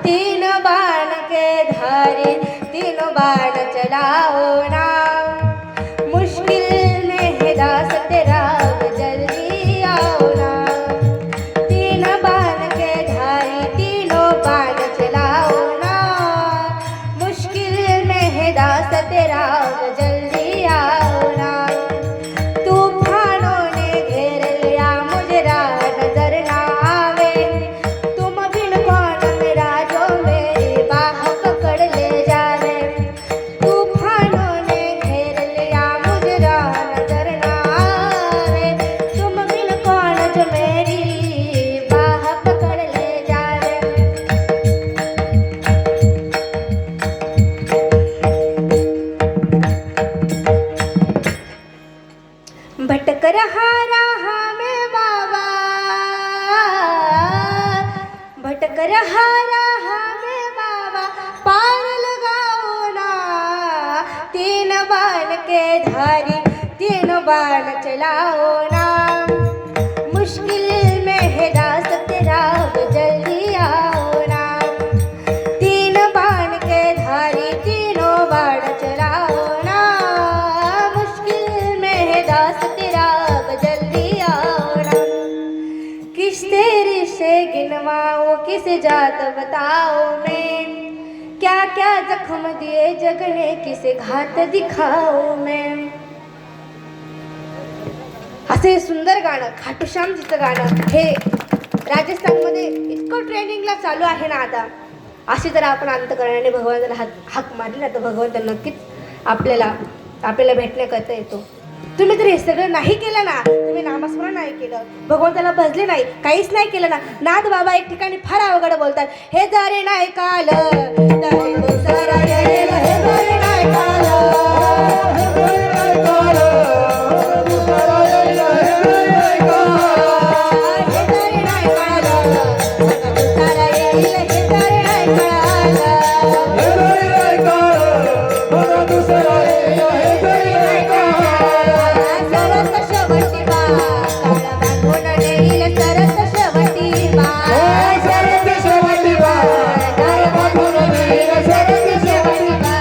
तीन बाण के धारे तीनों बाण चलाओ ना, मुश्किल में है दास तेरा अब जल्दी आओ ना. तीन बाण के धारी तीनों बाण चलाओ ना, मुश्किल में है दास तेरा अब जल्दी आओ ना. तूफानों ने घेर लिया मुझे राह नजर ना आवे, तुम बिन कौन मेरा जो मेरी बाह पकड़ ले जावे. तूफानों ने घेर लिया मुझे राह नजर ना आवे, तुम बिन कौन जो मेरी बाह पकड़ ले जावे. भटक रहा रहा मैं बाबा, भटक रहा रहा मैं बाबा, पार लगाओ ना. तीन बाण के धारी तीन बाण चलाओ ना, मुश्किल में है दास तेरा अब जल्दी आओ ना. तीन बाण के धारी तीनों बाण चलाओ ना, मुश्किल में है दास तेरा अब जल्दी आओ ना. किस तेरी से गिनवाओ किस जात बताओ मैं, क्या क्या जख्म दिए जग ने किसे घात दिखाओ मैं. असे सुंदर गाणं खाटूश्यामजीचं गाणं हे राजस्थानमध्ये इतकं ट्रेंडिंगला चालू आहे ना आता. अशी जर आपण अंतकरणाने भगवंताला हाक मारली ना तर भगवंत नक्कीच आपल्याला भेटण्याकरता येतो. तुम्ही जर हे सगळं नाही केलं ना, तुम्ही नामस्मरण नाही केलं, भगवंताला भजले नाही, काहीच नाही केलं ना. नाथ बाबा एक ठिकाणी फार अवघड बोलतात. हे जरे नाही काल तरी दुसरा येईल, हे जरे नाही काल, हे जरे नाही काल, दुसरा येईल, हे जरे नाही काल, हे जरे नाही काल, दुसरा येईल, हे जरे नाही काल, हे जरे नाही काल, दुसरा येईल, हे जरे नाही काल. सरस शेवटी बा काळा बांधून नेईल, सरस शेवटी बा, सरस शेवटी बा काळा बांधून नेईल, सरस शेवटी बा.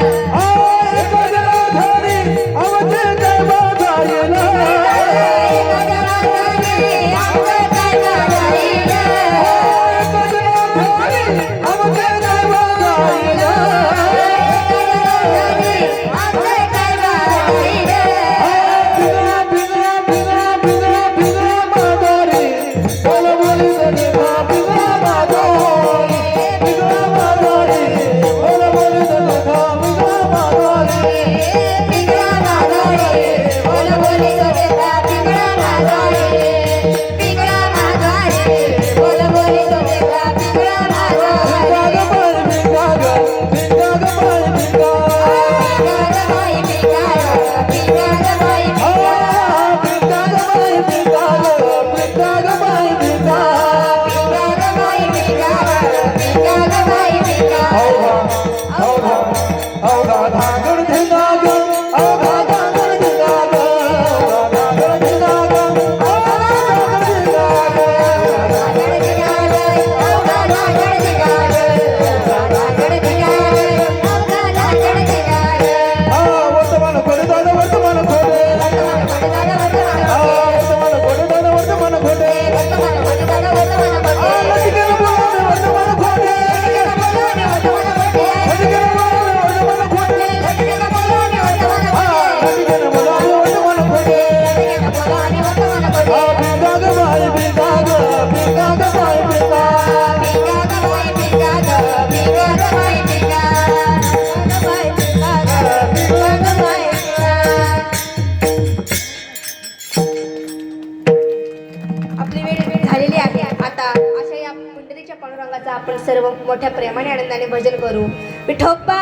आपली वेळ झालेली आहे. आता अशा या पुंडरीच्या पांडुरंगाचा आपण सर्व मोठ्या प्रेमाने आनंदाने भजन करू. विठोबा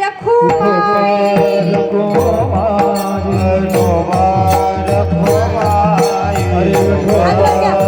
रखुमाई हात वर घ्या.